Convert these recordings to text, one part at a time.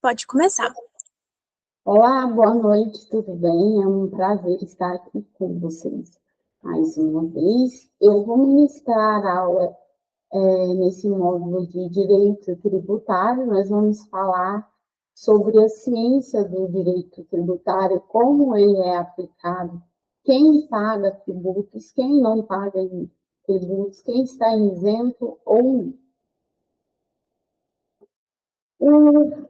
Pode começar. Olá, boa noite, tudo bem? É um prazer estar aqui com vocês mais uma vez. Eu vou ministrar aula nesse módulo de Direito Tributário. Nós vamos falar sobre a ciência do direito tributário, como ele é aplicado, quem paga tributos, quem não paga tributos, quem está isento ou não.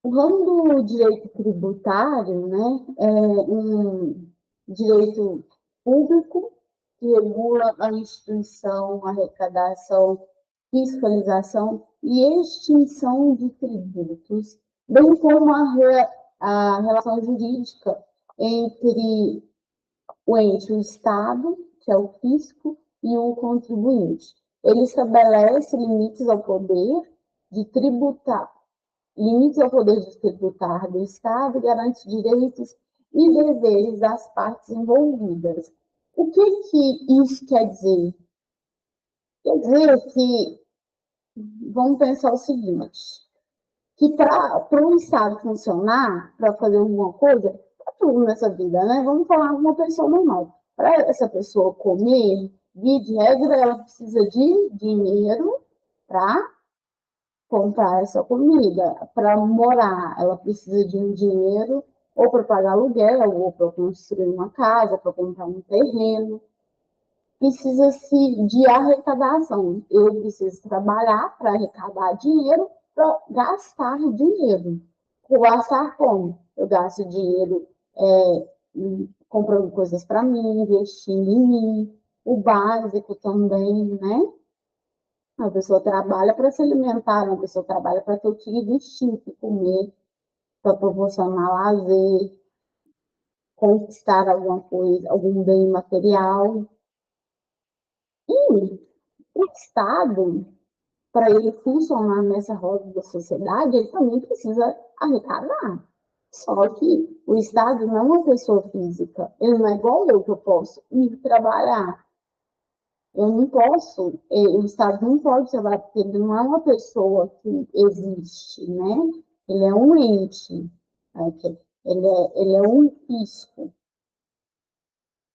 O ramo do direito tributário, né, é um direito público que regula a instituição, a arrecadação, fiscalização e extinção de tributos, bem como a relação jurídica entre o ente, o Estado, que é o fisco, e o contribuinte. Ele estabelece limites ao poder de tributar limites ao poder de tributar do Estado e garante direitos e deveres das partes envolvidas. O que isso quer dizer? Quer dizer que, vamos pensar o seguinte, que para o Estado funcionar, para fazer alguma coisa, tudo nessa vida, né? Vamos falar de uma pessoa normal. Para essa pessoa comer, via de regra, ela precisa de dinheiro para comprar essa comida. Para morar, ela precisa de um dinheiro ou para pagar aluguel, ou para construir uma casa, para comprar um terreno. Precisa-se de arrecadação. Eu preciso trabalhar para arrecadar dinheiro, para gastar dinheiro. Gastar como? Eu gasto dinheiro comprando coisas para mim, investindo em mim, o básico também, né? A pessoa trabalha para se alimentar, uma pessoa trabalha para ter o que vestir, o que comer, para proporcionar lazer, conquistar alguma coisa, algum bem material. E o Estado, para ele funcionar nessa roda da sociedade, ele também precisa arrecadar. Só que o Estado não é uma pessoa física. Ele não é igual eu, que eu posso ir trabalhar. Eu não posso, o Estado não pode trabalhar, porque ele não é uma pessoa que existe, né? Ele é um ente, né? Ele é um fisco.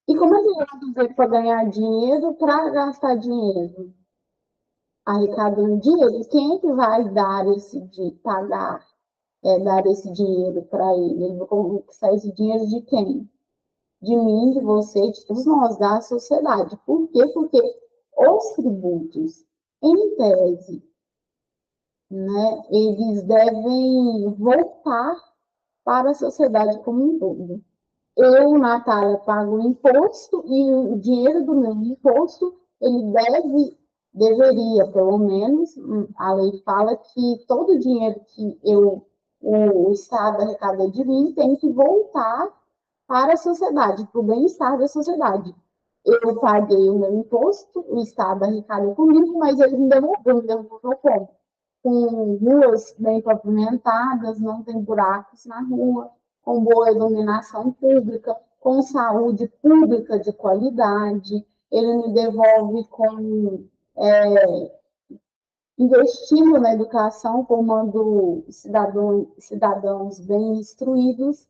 E como é que ele vai fazer para ganhar dinheiro, para gastar dinheiro? Arrecadando dinheiro. E quem é que vai dar pagar, dar esse dinheiro para ele? Ele vai conquistar esse dinheiro de quem? De mim, de você, de todos nós, da sociedade. Por quê? Porque os tributos, em tese, né, eles devem voltar para a sociedade como um todo. Eu, Natália, pago imposto e o dinheiro do meu imposto, ele deveria, pelo menos, a lei fala que todo o dinheiro que o Estado arrecada de mim tem que voltar para a sociedade, para o bem-estar da sociedade. Eu paguei o meu imposto, o Estado arrecadou comigo, mas ele me devolveu como? Com ruas bem pavimentadas, não tem buracos na rua, com boa iluminação pública, com saúde pública de qualidade. Ele me devolve com investindo na educação, formando cidadãos bem instruídos.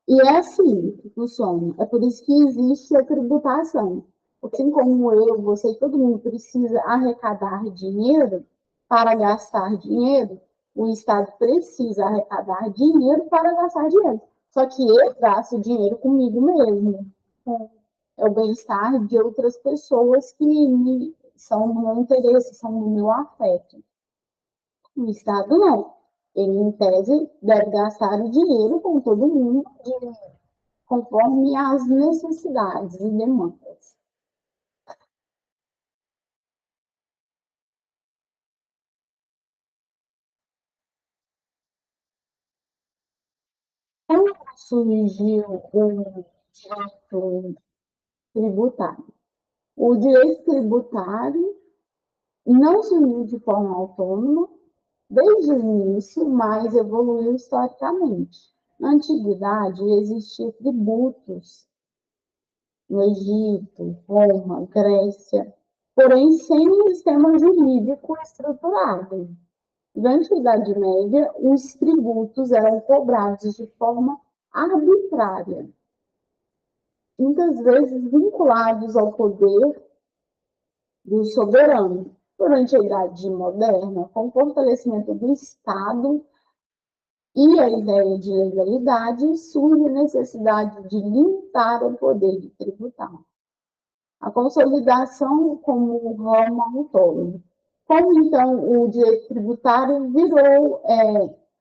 E é assim que funciona. É por isso que existe a tributação. Assim como eu, você e todo mundo precisa arrecadar dinheiro para gastar dinheiro, o Estado precisa arrecadar dinheiro para gastar dinheiro. Só que eu gasto dinheiro comigo mesmo. É o bem-estar de outras pessoas que são do meu interesse, são do meu afeto. O Estado não. Ele, em tese, deve gastar o dinheiro com todo mundo, conforme as necessidades e demandas. Como surgiu o direito tributário? O direito tributário não surgiu de forma autônoma desde o início, mas evoluiu historicamente. Na antiguidade, existiam tributos no Egito, Roma, Grécia, porém sem um sistema jurídico estruturado. Durante a Idade Média, os tributos eram cobrados de forma arbitrária, muitas vezes vinculados ao poder do soberano. Durante a Idade Moderna, com o fortalecimento do Estado e a ideia de legalidade, surge a necessidade de limitar o poder de tributar. A consolidação como ramo autônomo. Como, então, o direito tributário virou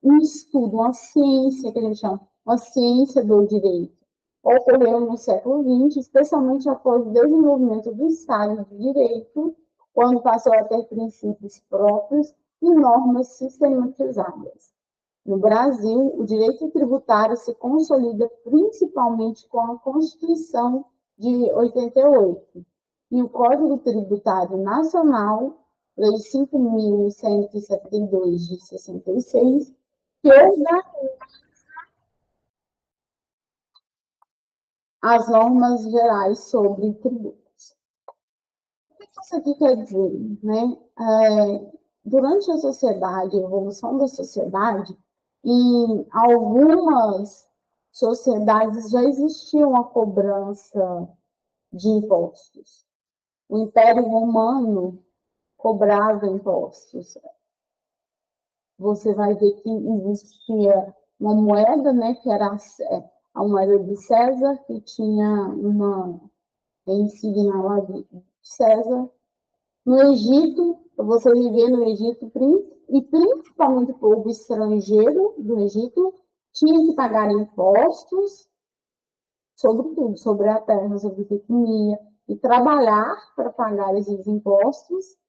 um estudo, uma ciência, que a gente chama, uma ciência do direito. Ocorreu no século XX, especialmente após o desenvolvimento do Estado de Direito, quando passou a ter princípios próprios e normas sistematizadas. No Brasil, o direito tributário se consolida principalmente com a Constituição de 88 e o Código Tributário Nacional, Lei 5.172 de 66, que organiza as normas gerais sobre tributos. O que isso aqui quer dizer? Né? Durante a sociedade, a evolução da sociedade, em algumas sociedades já existia uma cobrança de impostos. O Império Romano cobrava impostos. Você vai ver que existia uma moeda, né, que era a moeda de César, que tinha uma insígnia lá de César. No Egito, você viver no Egito, e principalmente o povo estrangeiro do Egito, tinha que pagar impostos sobre tudo, sobre a terra, sobre o que comia, e trabalhar para pagar esses impostos.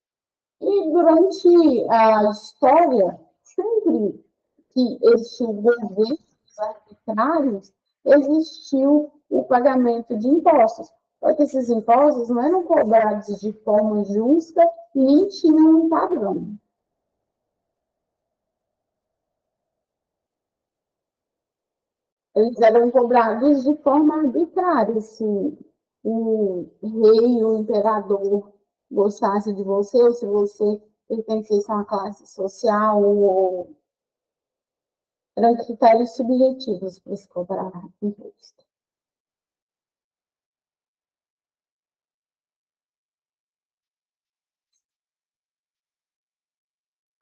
E durante a história, sempre que existiu governos arbitrários, existiu o pagamento de impostos. Só que esses impostos não eram cobrados de forma justa, nem tinham um padrão. Eles eram cobrados de forma arbitrária. Se o rei, o imperador gostasse de você, ou se você pertencesse a uma classe social, ou eram critérios subjetivos para se cobrar imposto.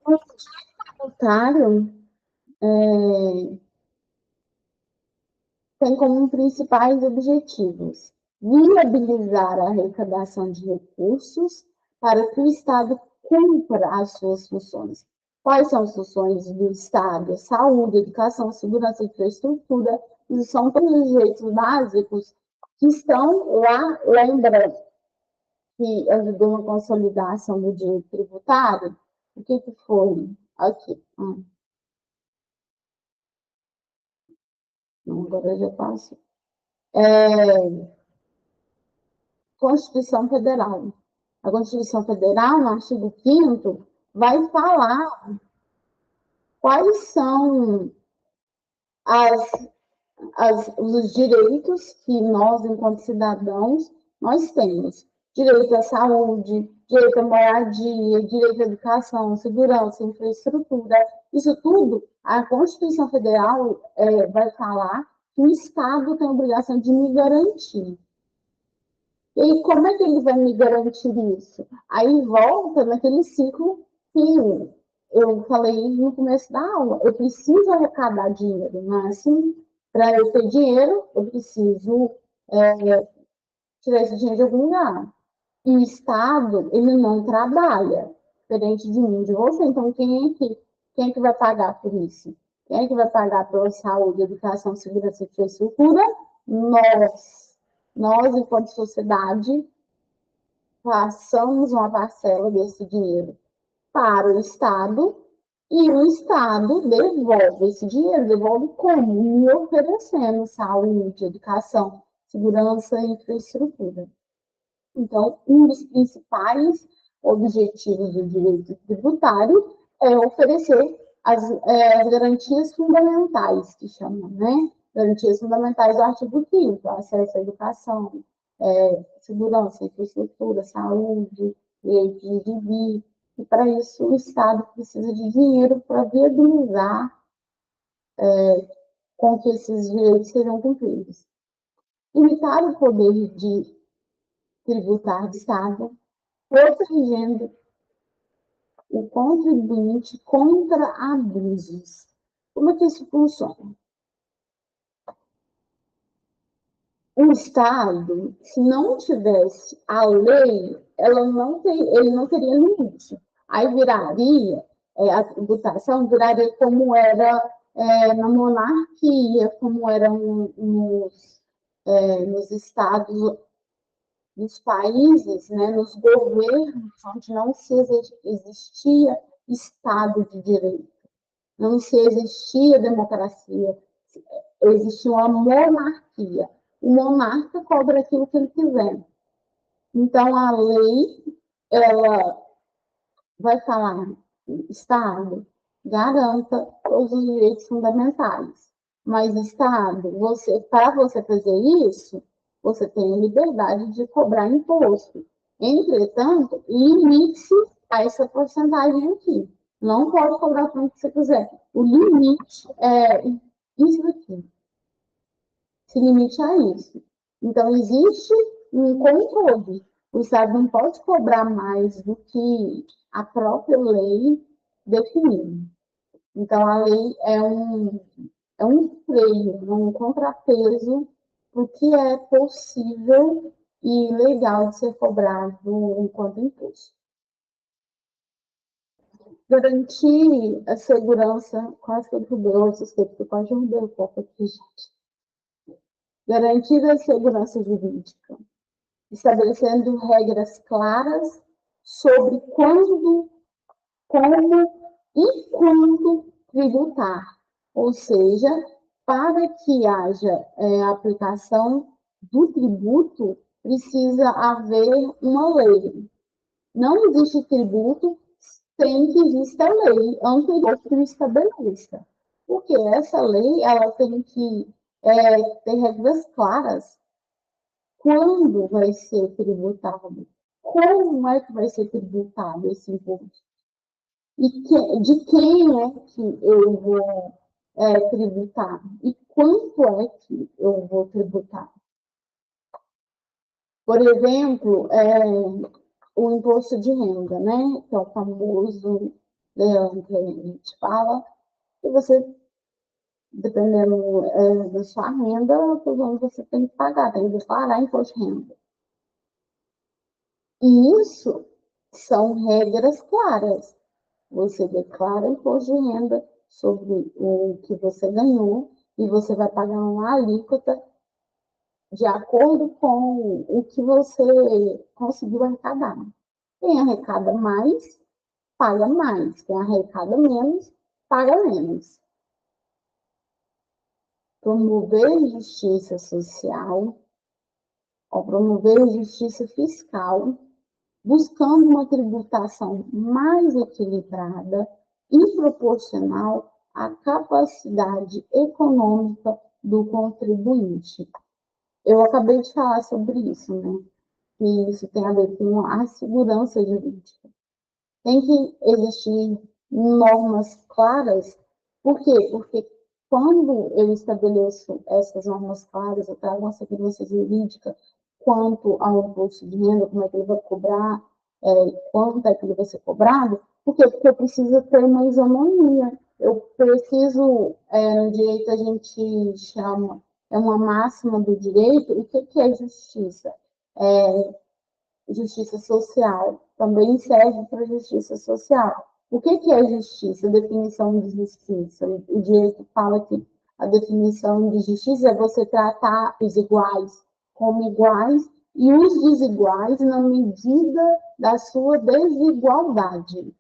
O tributário tem como principais objetivos viabilizar a arrecadação de recursos para que o Estado cumpra as suas funções. Quais são as funções do Estado? Saúde, educação, segurança, infraestrutura, isso são todos os direitos básicos que estão lá. Lembra que ajudou na consolidação do direito tributário? O que foi? Aqui. Agora eu já passo. Constituição Federal. A Constituição Federal, no artigo 5º, vai falar quais são os direitos que nós, enquanto cidadãos, nós temos. Direito à saúde, direito à moradia, direito à educação, segurança, infraestrutura. Isso tudo, a Constituição Federal vai falar que o Estado tem a obrigação de me garantir. E como é que ele vai me garantir isso? Aí volta naquele ciclo que eu falei no começo da aula. Eu preciso arrecadar dinheiro, mas assim, para eu ter dinheiro, eu preciso tirar esse dinheiro de algum lugar. E o Estado, ele não trabalha, diferente de mim, de você. Então, quem é que vai pagar por isso? Quem é que vai pagar pela saúde, educação, segurança e infraestrutura? Nós. Nós, enquanto sociedade, passamos uma parcela desse dinheiro para o Estado e o Estado devolve esse dinheiro, devolve como? Me oferecendo saúde, educação, segurança e infraestrutura. Então, um dos principais objetivos do direito tributário é oferecer as garantias fundamentais, que chamam, né? Garantias fundamentais do artigo 5º, acesso à educação, segurança, infraestrutura, saúde, direito de vir. E, para isso, o Estado precisa de dinheiro para viabilizar com que esses direitos sejam cumpridos. Limitar o poder de tributar do Estado, protegendo o contribuinte contra abusos. Como é que isso funciona? O Estado, se não tivesse a lei, ele não teria limite. Aí viraria, a tributação viraria como era na monarquia, como era nos estados, nos países, né, nos governos, onde não se existia Estado de Direito, não se existia democracia, existia uma monarquia. O monarca cobra aquilo que ele quiser. Então, a lei, ela vai falar, Estado, garanta todos os direitos fundamentais. Mas, Estado, para você fazer isso, você tem a liberdade de cobrar imposto. Entretanto, limite-se a essa porcentagem aqui. Não pode cobrar tanto que você quiser. O limite é isso aqui. Se limite a isso. Então, existe um controle. O Estado não pode cobrar mais do que a própria lei definiu. Então, a lei é um freio, um contrapeso do que é possível e legal de ser cobrado enquanto imposto. Garantir a segurança, quase que eu derrubei o suspeito, quase derrubei o copo aqui, gente. Garantir a segurança jurídica, estabelecendo regras claras sobre quando, como e quando tributar, ou seja, para que haja aplicação do tributo, precisa haver uma lei. Não existe tributo sem que exista lei anterior que o estabeleça. Porque essa lei ela tem que ter regras claras. Quando vai ser tributado? Como é que vai ser tributado esse imposto? E de quem é que eu vou tributar? E quanto é que eu vou tributar? Por exemplo, o imposto de renda, né? Que é o famoso que a gente fala, que você, dependendo da sua renda, você tem que pagar, tem que declarar imposto de renda. E isso são regras claras. Você declara imposto de renda sobre o que você ganhou e você vai pagar uma alíquota de acordo com o que você conseguiu arrecadar. Quem arrecada mais, paga mais. Quem arrecada menos, paga menos. Promover justiça social, ou promover justiça fiscal, buscando uma tributação mais equilibrada e proporcional à capacidade econômica do contribuinte. Eu acabei de falar sobre isso, né? E isso tem a ver com a segurança jurídica. Tem que existir normas claras. Por quê? Porque quando eu estabeleço essas normas claras, eu trago uma segurança jurídica quanto ao imposto de renda, como é que ele vai cobrar, quanto é que ele vai ser cobrado, por quê? Porque eu preciso ter uma isonomia. Eu preciso, no direito a gente chama, é uma máxima do direito, o que é justiça? Justiça social, também serve para justiça social. O que é justiça? A definição de justiça. O direito fala que a definição de justiça é você tratar os iguais como iguais e os desiguais na medida da sua desigualdade.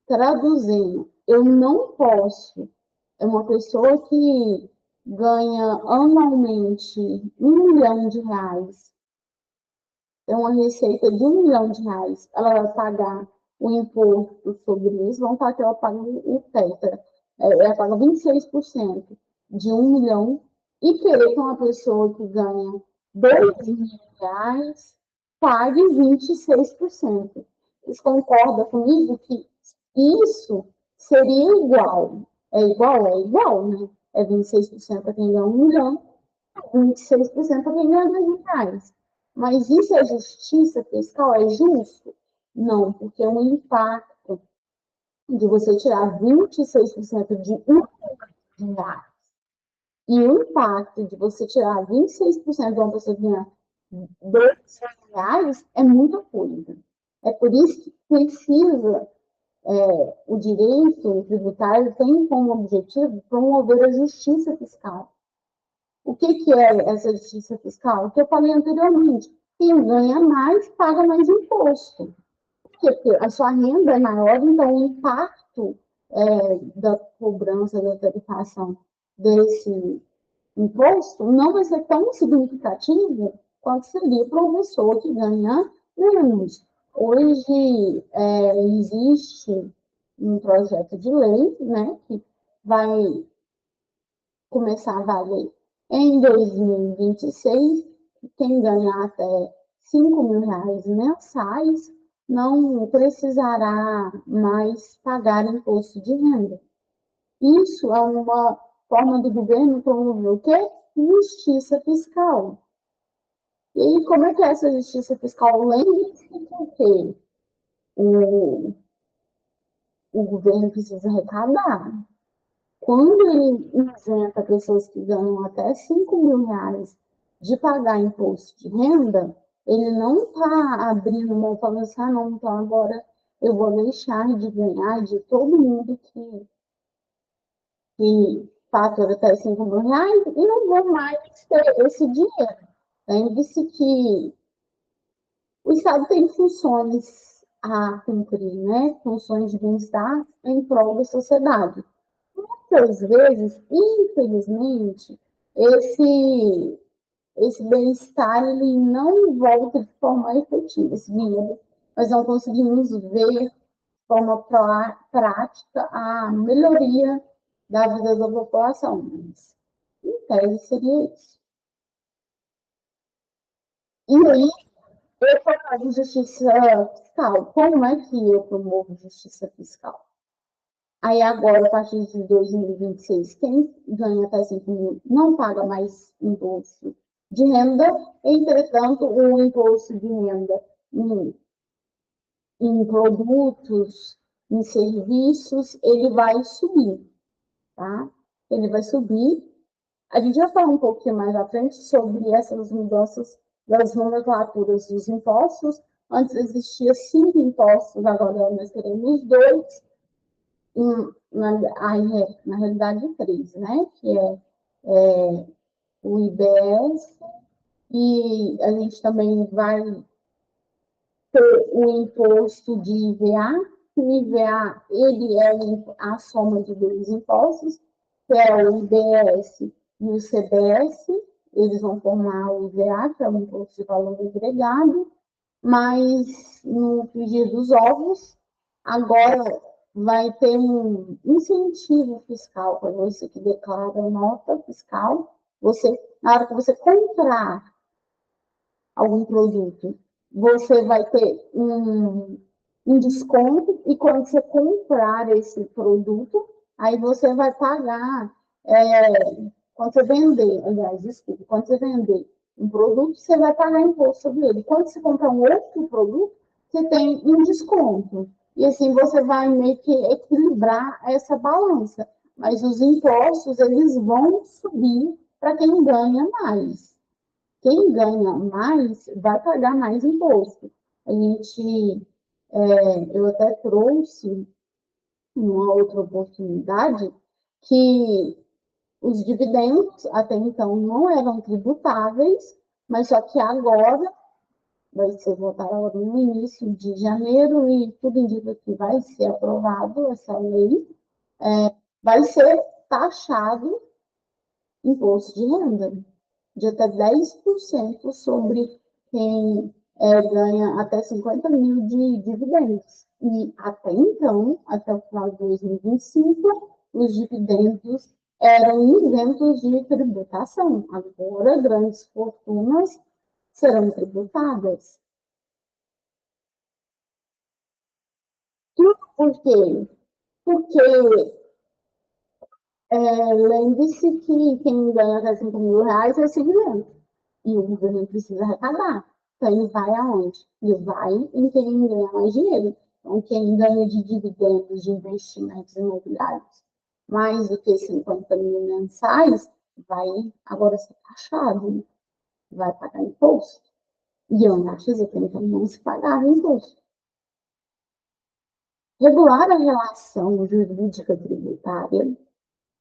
Traduzindo, eu não posso, uma pessoa que ganha anualmente R$ 1 milhão, tem uma receita de R$ 1 milhão, ela vai pagar o imposto sobre isso, vamos falar que ela paga o tetra, ela paga 26% de 1 milhão, e querer que uma pessoa que ganha R$ 2 mil pague 26%. Vocês concordam comigo que isso seria igual? É igual, né? É 26% para quem ganha 1 milhão, 26% para quem ganha 2 mil reais. Mas isso é justiça fiscal? É justo? Não, porque o impacto de você tirar 26% de R$ 1 e o impacto de você tirar 26% de uma pessoa que ganha R$ 2 é muita coisa. É por isso que precisa, o direito tributário tem como objetivo promover a justiça fiscal. O que é essa justiça fiscal? O que eu falei anteriormente. Quem ganha mais, paga mais imposto. Porque a sua renda é maior, então o impacto da cobrança, da tarifação desse imposto não vai ser tão significativo quanto seria para uma pessoa que ganha menos. Hoje existe um projeto de lei, né, que vai começar a valer em 2026, quem ganhar até 5 mil reais mensais não precisará mais pagar imposto de renda. Isso é uma forma do governo promover o quê? Justiça fiscal. E aí, como é que é essa justiça fiscal? Lembre-se que o governo precisa arrecadar. Quando ele isenta pessoas que ganham até 5 mil reais de pagar imposto de renda, ele não está abrindo mão falando assim, ah, não, então agora eu vou deixar de ganhar de todo mundo que fatura até 5 mil reais e não vou mais ter esse dinheiro. Lembre-se que o Estado tem funções a cumprir, né? Funções de bem-estar em prol da sociedade. Muitas vezes, infelizmente, esse bem-estar ele não volta de forma efetiva, esse dinheiro. Nós não conseguimos ver de forma prática a melhoria da vida da população. Mas, em tese, seria isso. E aí, eu falar de justiça fiscal. Como é que eu promovo justiça fiscal? Aí agora, a partir de 2026, quem ganha até 5 mil não paga mais imposto de renda, entretanto, o imposto de renda em produtos, em serviços, ele vai subir, tá? Ele vai subir. A gente vai falar um pouquinho mais à frente sobre essas mudanças das nomenclaturas dos impostos. Antes existia 5 impostos, agora nós teremos 2, na realidade 3, né? Que o IBS, e a gente também vai ter o imposto de IVA. O IVA, ele é a soma de 2 impostos, que é o IBS e o CBS, eles vão formar o IVA, que é o Imposto de Valor Agregado, mas no frigir dos ovos, agora vai ter um incentivo fiscal para você que declara nota fiscal. Você, na hora que você comprar algum produto, você vai ter um desconto, e quando você comprar esse produto, aí você vai pagar, quando você vender, aliás, desculpa, quando você vender um produto, você vai pagar imposto sobre ele. Quando você comprar um outro produto, você tem um desconto. E assim você vai meio que equilibrar essa balança. Mas os impostos, eles vão subir para quem ganha mais. Quem ganha mais vai pagar mais imposto. Eu até trouxe uma outra oportunidade que os dividendos até então não eram tributáveis, mas só que agora vai ser votado no início de janeiro e tudo indica que vai ser aprovado essa lei, vai ser taxado imposto de renda de até 10% sobre quem ganha até 50 mil de dividendos. E até então, até o final de 2025, os dividendos eram isentos de tributação. Agora, grandes fortunas serão tributadas. Tudo por quê? Porque lembre-se que quem ganha até 5 mil reais é segurante. E o governo precisa arrecadar. Então, ele vai aonde? Ele vai em quem ganha mais dinheiro. Então, quem ganha de dividendos de investimentos imobiliários mais do que 50 mil mensais, vai agora ser taxado, vai pagar imposto. E antes, até então, não se pagava imposto. Regular a relação jurídica tributária,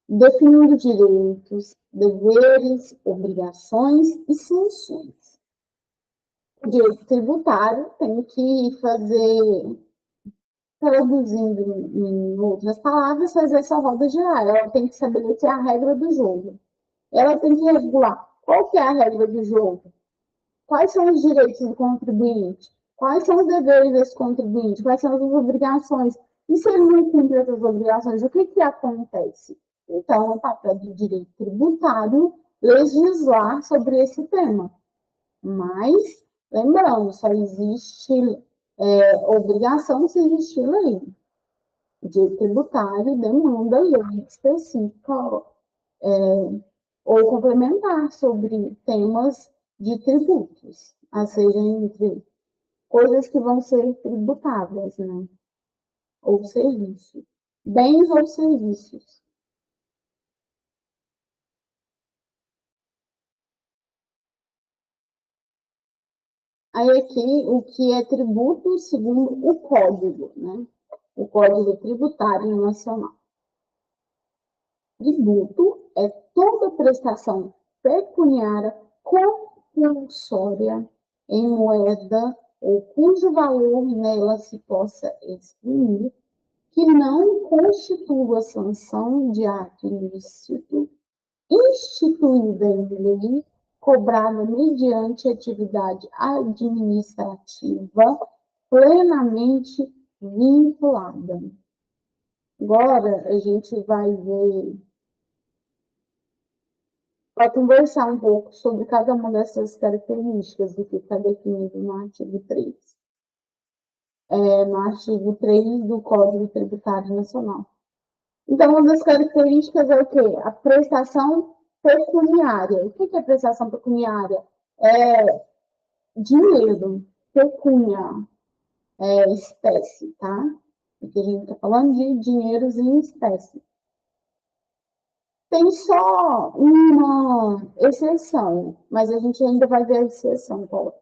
definindo direitos, deveres, obrigações e sanções. O direito tributário tem que fazer, traduzindo em outras palavras, fazer essa roda girar. Ela tem que estabelecer a regra do jogo. Ela tem que regular qual que é a regra do jogo, quais são os direitos do contribuinte, quais são os deveres desse contribuinte, quais são as obrigações. E se ele não cumpre essas obrigações, o que, que acontece? Então, é o papel do direito tributário legislar sobre esse tema. Mas, lembrando, só existe obrigação se existir lei. O direito tributário demanda lei específica ou complementar sobre temas de tributos, a serem entre coisas que vão ser tributáveis, né? Ou serviços, bens ou serviços. Aí aqui, o que é tributo segundo o Código, né? O Código Tributário Nacional. Tributo é toda prestação pecuniária compulsória em moeda ou cujo valor nela se possa exprimir, que não constitua sanção de ato ilícito, instituída em lei, cobrada mediante atividade administrativa plenamente vinculada. Agora, a gente vai ver, vai conversar um pouco sobre cada uma dessas características do que está definido no artigo 3. No artigo 3 do Código Tributário Nacional. Então, uma das características é o quê? A prestação pecuniária. O que é prestação pecuniária? É dinheiro, pecúnia, espécie, tá? Porque a gente está falando de dinheiros em espécie. Tem só uma exceção, mas a gente ainda vai ver a exceção, qual é.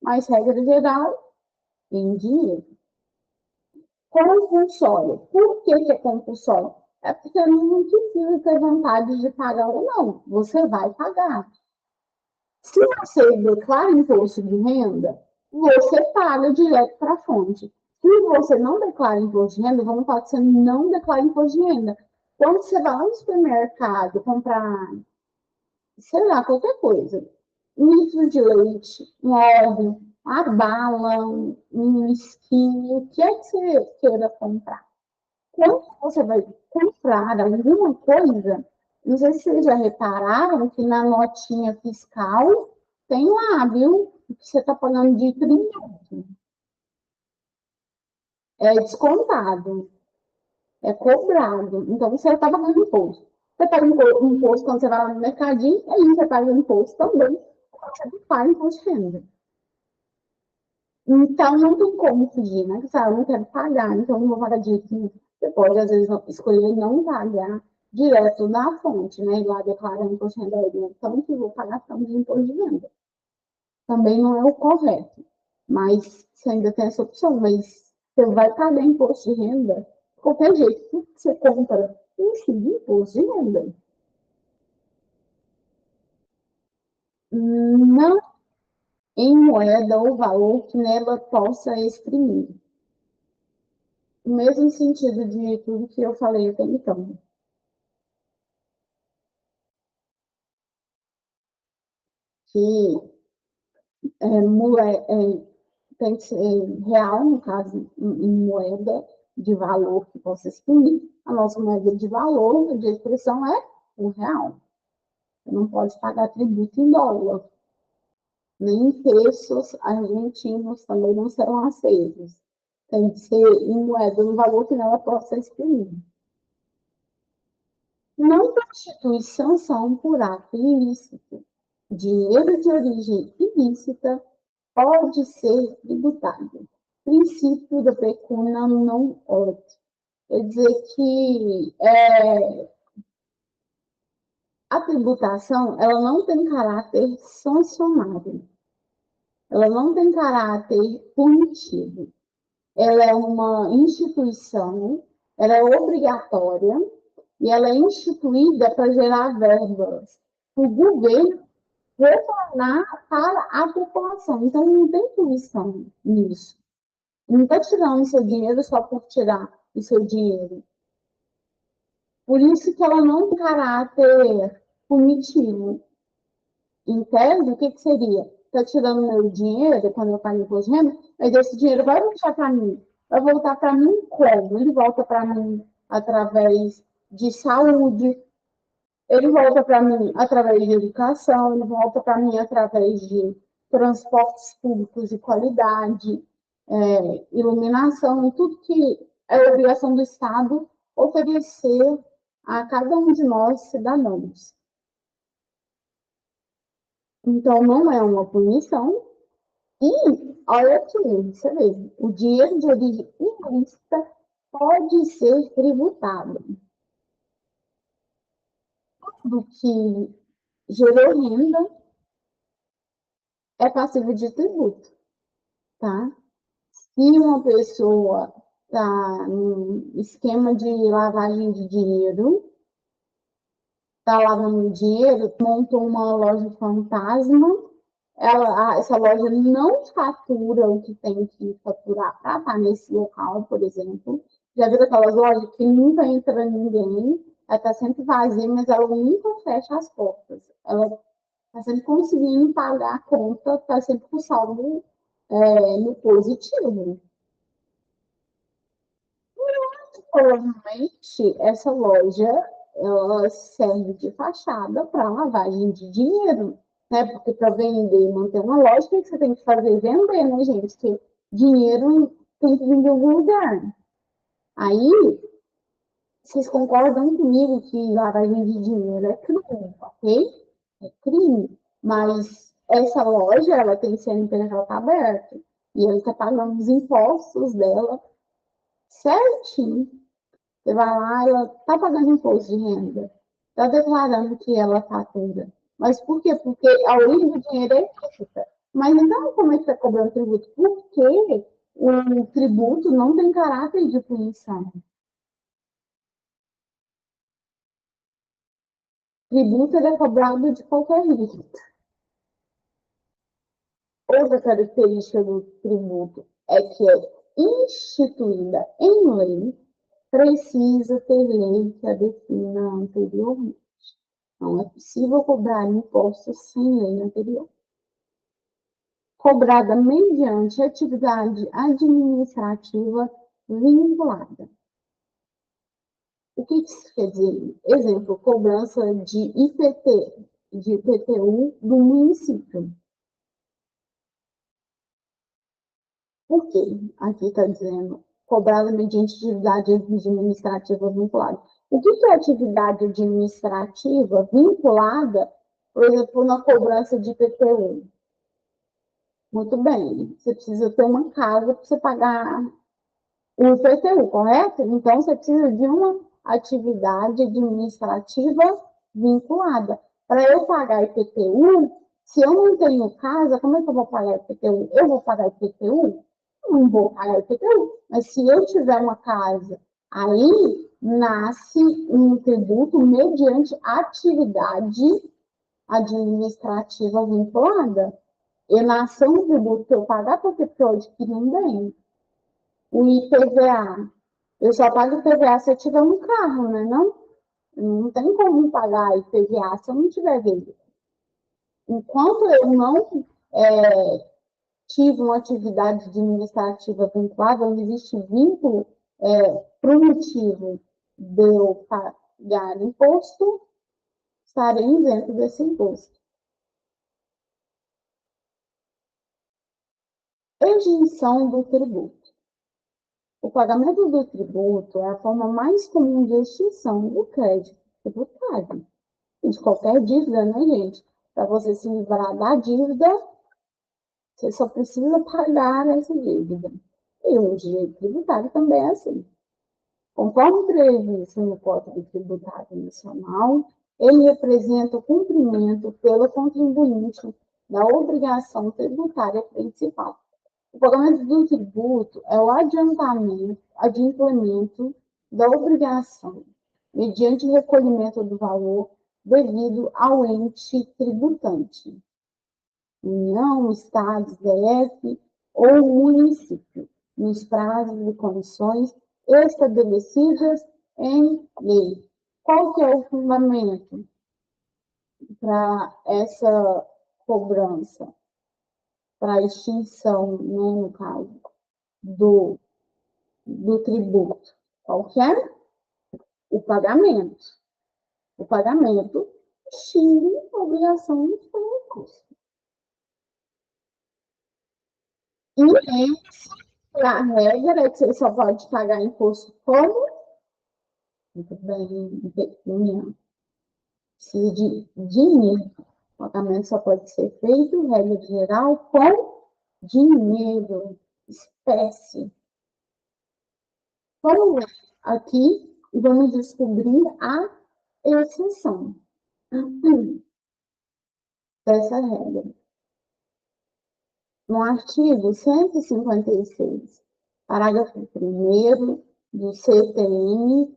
Mas, regra geral, em dinheiro. Compulsório. Por que é compulsório? É porque não precisa ter vontade de pagar ou não. Você vai pagar. Se você declara imposto de renda, você paga direto para a fonte. Se você não declara imposto de renda, vamos falar que você não declara imposto de renda. Quando você vai lá no supermercado comprar, sei lá, qualquer coisa, um litro de leite, um óleo, uma bala, um skin, o que é que você queira comprar? Quando você vai comprar alguma coisa, não sei se vocês já repararam que na notinha fiscal tem lá, viu? Que você está pagando de tributo. É descontado, é cobrado. Então, você está pagando imposto. Você paga imposto quando você vai lá no mercadinho, aí você paga imposto também quando você paga imposto de renda. Então, não tem como fugir, né? Você não quer pagar, então não vou pagar direito. Você pode, às vezes, escolher não pagar direto da fonte, né? Ir lá declarando imposto de renda, então que vou pagar tanto de imposto de renda. Também não é o correto, mas você ainda tem essa opção, mas você vai pagar imposto de renda de qualquer jeito. Tudo que você compra incide imposto de renda. Não em moeda ou valor que nela possa exprimir. No mesmo sentido de tudo que eu falei até então. Que tem que ser real, no caso, em moeda de valor que possa exprimir. A nossa moeda de valor, de expressão, é o real. Você não pode pagar tributo em dólar. Nem pesos argentinos também não serão aceitos. Tem que ser em moeda, no valor que ela possa exprimir. Não constituição são por ato ilícito. Dinheiro de origem ilícita pode ser tributado. Princípio da pecúnia non ot. Quer dizer que a tributação ela não tem caráter sancionável. Ela não tem caráter punitivo. Ela é uma instituição, ela é obrigatória e ela é instituída para gerar verbas para o governo retornar para a população. Então, não tem punição nisso. Não está tirando o seu dinheiro só por tirar o seu dinheiro. Por isso que ela não tem caráter punitivo. Em tese, o que seria? Está tirando meu dinheiro quando eu pago imposto de renda, mas esse dinheiro vai voltar para mim. Vai voltar para mim como? Ele volta para mim através de saúde, ele volta para mim através de educação, ele volta para mim através de transportes públicos de qualidade, iluminação, tudo que é obrigação do Estado oferecer a cada um de nós, cidadãos. Então, não é uma punição. E, olha aqui, você vê, o dinheiro de origem ilícita pode ser tributado. Tudo que gerou renda é passivo de tributo, tá? Se uma pessoa está num esquema de lavagem de dinheiro, está lavando dinheiro, montou uma loja fantasma, essa loja não fatura o que tem que faturar para estar nesse local, por exemplo. Já viu aquelas lojas que nunca entra ninguém, ela está sempre vazia, mas ela nunca fecha as portas. Ela está sempre conseguindo pagar a conta, está sempre com saldo no positivo. Provavelmente, essa loja ela serve de fachada para lavagem de dinheiro, né? Porque para vender e manter uma loja, o que você tem que fazer? Vender, né, gente? Porque dinheiro tem que vir de algum lugar. Aí, vocês concordam comigo que lavagem de dinheiro é crime, ok? É crime. Mas essa loja, ela tem CNPJ aberto. E ele está pagando os impostos dela certinho. Você vai lá, ela está pagando imposto de renda, está declarando que ela fatura. Mas por quê? Porque a origem do dinheiro é ilícita. Mas então, como é que está cobrando tributo? Porque o tributo não tem caráter de punição. O tributo é cobrado de qualquer jeito. Outra característica do tributo é que é instituída em lei, precisa ter lei que a defina anteriormente. Não é possível cobrar impostos sem lei anterior. Cobrada mediante atividade administrativa vinculada. O que isso quer dizer? Exemplo, cobrança de IPT, de IPTU do município. Por quê? Aqui está dizendo cobrada mediante atividade administrativa vinculada. O que é atividade administrativa vinculada, por exemplo, na cobrança de IPTU? Muito bem, você precisa ter uma casa para você pagar o IPTU, correto? Então, você precisa de uma atividade administrativa vinculada. Para eu pagar IPTU, se eu não tenho casa, como é que eu vou pagar IPTU? Eu vou pagar IPTU? Não vou pagar IPTU. Mas se eu tiver uma casa, aí nasce um tributo mediante atividade administrativa vinculada. Eu nasci um tributo que eu pagar porque eu adquiri um bem. O IPVA. Eu só pago IPVA se eu tiver um carro, né? Não tem como pagar IPVA se eu não tiver veículo. Enquanto eu não tive uma atividade administrativa vinculada, onde existe vínculo para o motivo de eu pagar imposto, estarei isento desse imposto. Extinção do tributo. O pagamento do tributo é a forma mais comum de extinção do crédito tributário. E de qualquer dívida, né, gente? Para você se livrar da dívida, você só precisa pagar essa dívida. E o direito tributário também é assim. Conforme previsto no Código Tributário Nacional, ele representa o cumprimento pelo contribuinte da obrigação tributária principal. O pagamento do tributo é o adiantamento da obrigação, mediante recolhimento do valor devido ao ente tributante, União, Estado, DF ou município, nos prazos e condições estabelecidas em lei. Qual que é o fundamento para essa cobrança, para a extinção, né, no caso, do tributo? Qual que é? O pagamento. O pagamento extingue a obrigação de pagar imposto. E a regra é que você só pode pagar imposto como? Muito bem, União. Precisa de dinheiro. O pagamento só pode ser feito, regra geral, com dinheiro, espécie. Vamos ver aqui e vamos descobrir a exceção dessa regra. No artigo 156, parágrafo 1º do CTN,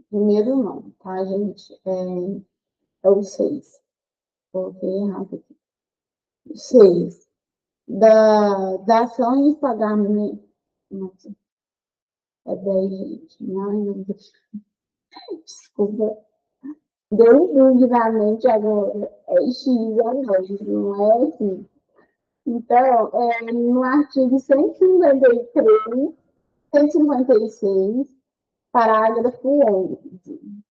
primeiro não, tá, gente? É o 6. Coloquei errado aqui. 6. Da ação de pagamento. Nossa, é 10, gente. Ai, meu Deus. Desculpa. Deu dúvida na mente agora. É X, é 2, não é assim. Então, no artigo 153, 156, parágrafo 11,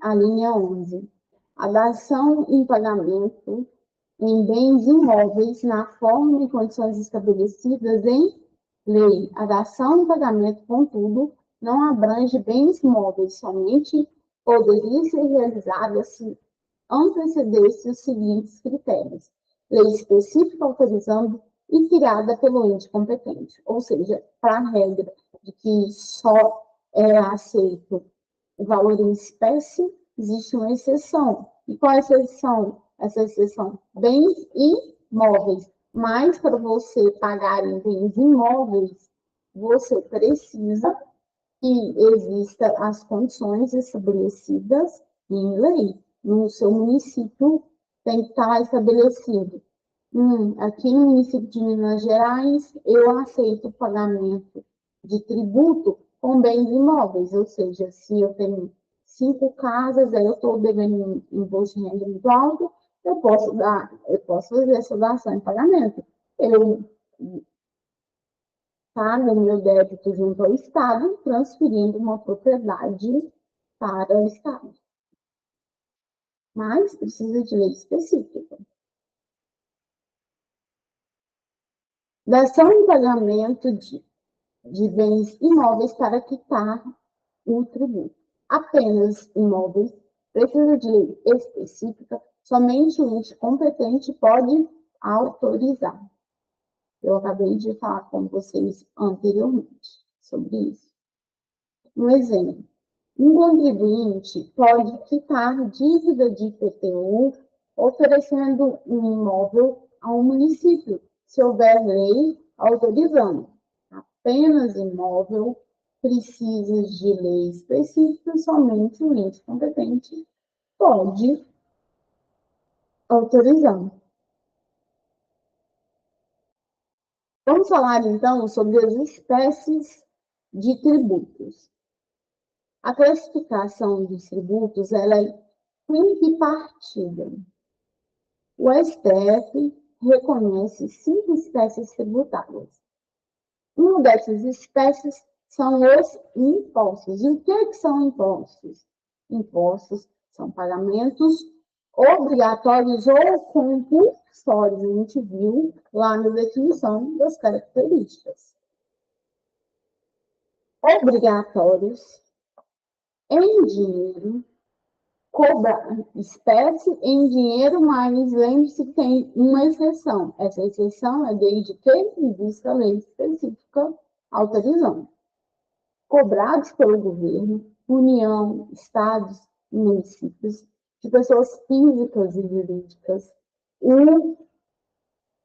a linha 11. A dação em pagamento em bens imóveis na forma e condições estabelecidas em lei. A dação em pagamento, contudo, não abrange bens imóveis, somente poderia ser realizada se antecedesse os seguintes critérios: lei específica autorizando e criada pelo ente competente. Ou seja, para a regra de que só é aceito o valor em espécie, existe uma exceção. E qual é essa exceção? Essa exceção, bens imóveis. Mas para você pagar em bens imóveis, você precisa que existam as condições estabelecidas em lei. No seu município tem que estar estabelecido. Aqui no município de Minas Gerais, eu aceito o pagamento de tributo com bens imóveis, ou seja, se eu tenho 5 casas, aí eu estou devendo imposto de renda muito alto, eu posso fazer essa dação em pagamento. Eu pago o meu débito junto ao Estado, transferindo uma propriedade para o Estado. Mas precisa de lei específica. Dação em pagamento de bens imóveis para quitar o tributo. Apenas imóveis precisa de lei específica, somente o ente competente pode autorizar. Eu acabei de falar com vocês anteriormente sobre isso. Um exemplo: um contribuinte pode quitar dívida de IPTU oferecendo um imóvel ao município, se houver lei autorizando. Apenas imóvel precisa de lei específica, somente o ente competente pode autorizar. Vamos falar, então, sobre as espécies de tributos. A classificação dos tributos ela é tripartida. O STF reconhece 5 espécies tributárias. Uma dessas espécies são os impostos. E o que são impostos? Impostos são pagamentos obrigatórios ou compulsórios. A gente viu lá na definição das características. Obrigatórios em dinheiro, cobrar espécie em dinheiro, mas lembre-se que tem uma exceção. Essa exceção é desde que exista lei específica autorizando. Cobrados pelo governo, União, estados e municípios, de pessoas físicas e jurídicas. O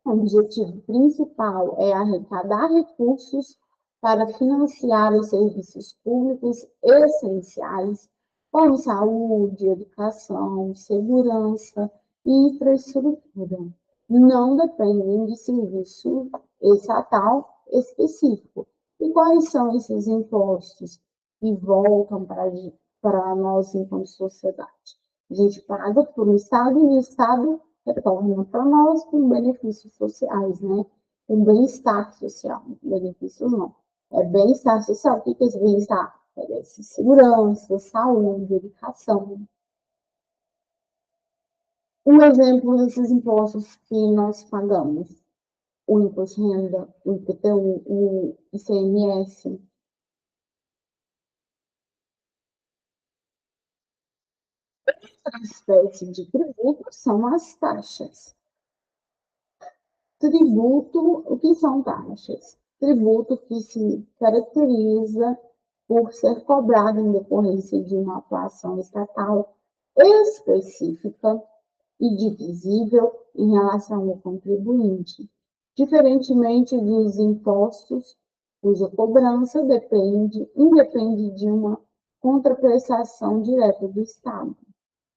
objetivo principal é arrecadar recursos para financiar os serviços públicos essenciais, como saúde, educação, segurança e infraestrutura. Não dependem de serviço estatal específico. E quais são esses impostos que voltam para nós enquanto sociedade? A gente paga por um Estado e o Estado retorna para nós com benefícios sociais, né? Com bem-estar social, benefícios não. É bem-estar social. O que é esse bem-estar? É segurança, saúde, educação. Um exemplo desses impostos que nós pagamos: o imposto de renda, o IPTU, o ICMS. Outra espécie de tributo são as taxas. Tributo, o que são taxas? Tributo que se caracteriza por ser cobrado em decorrência de uma atuação estatal específica e divisível em relação ao contribuinte, diferentemente dos impostos, cuja cobrança independe de uma contraprestação direta do Estado.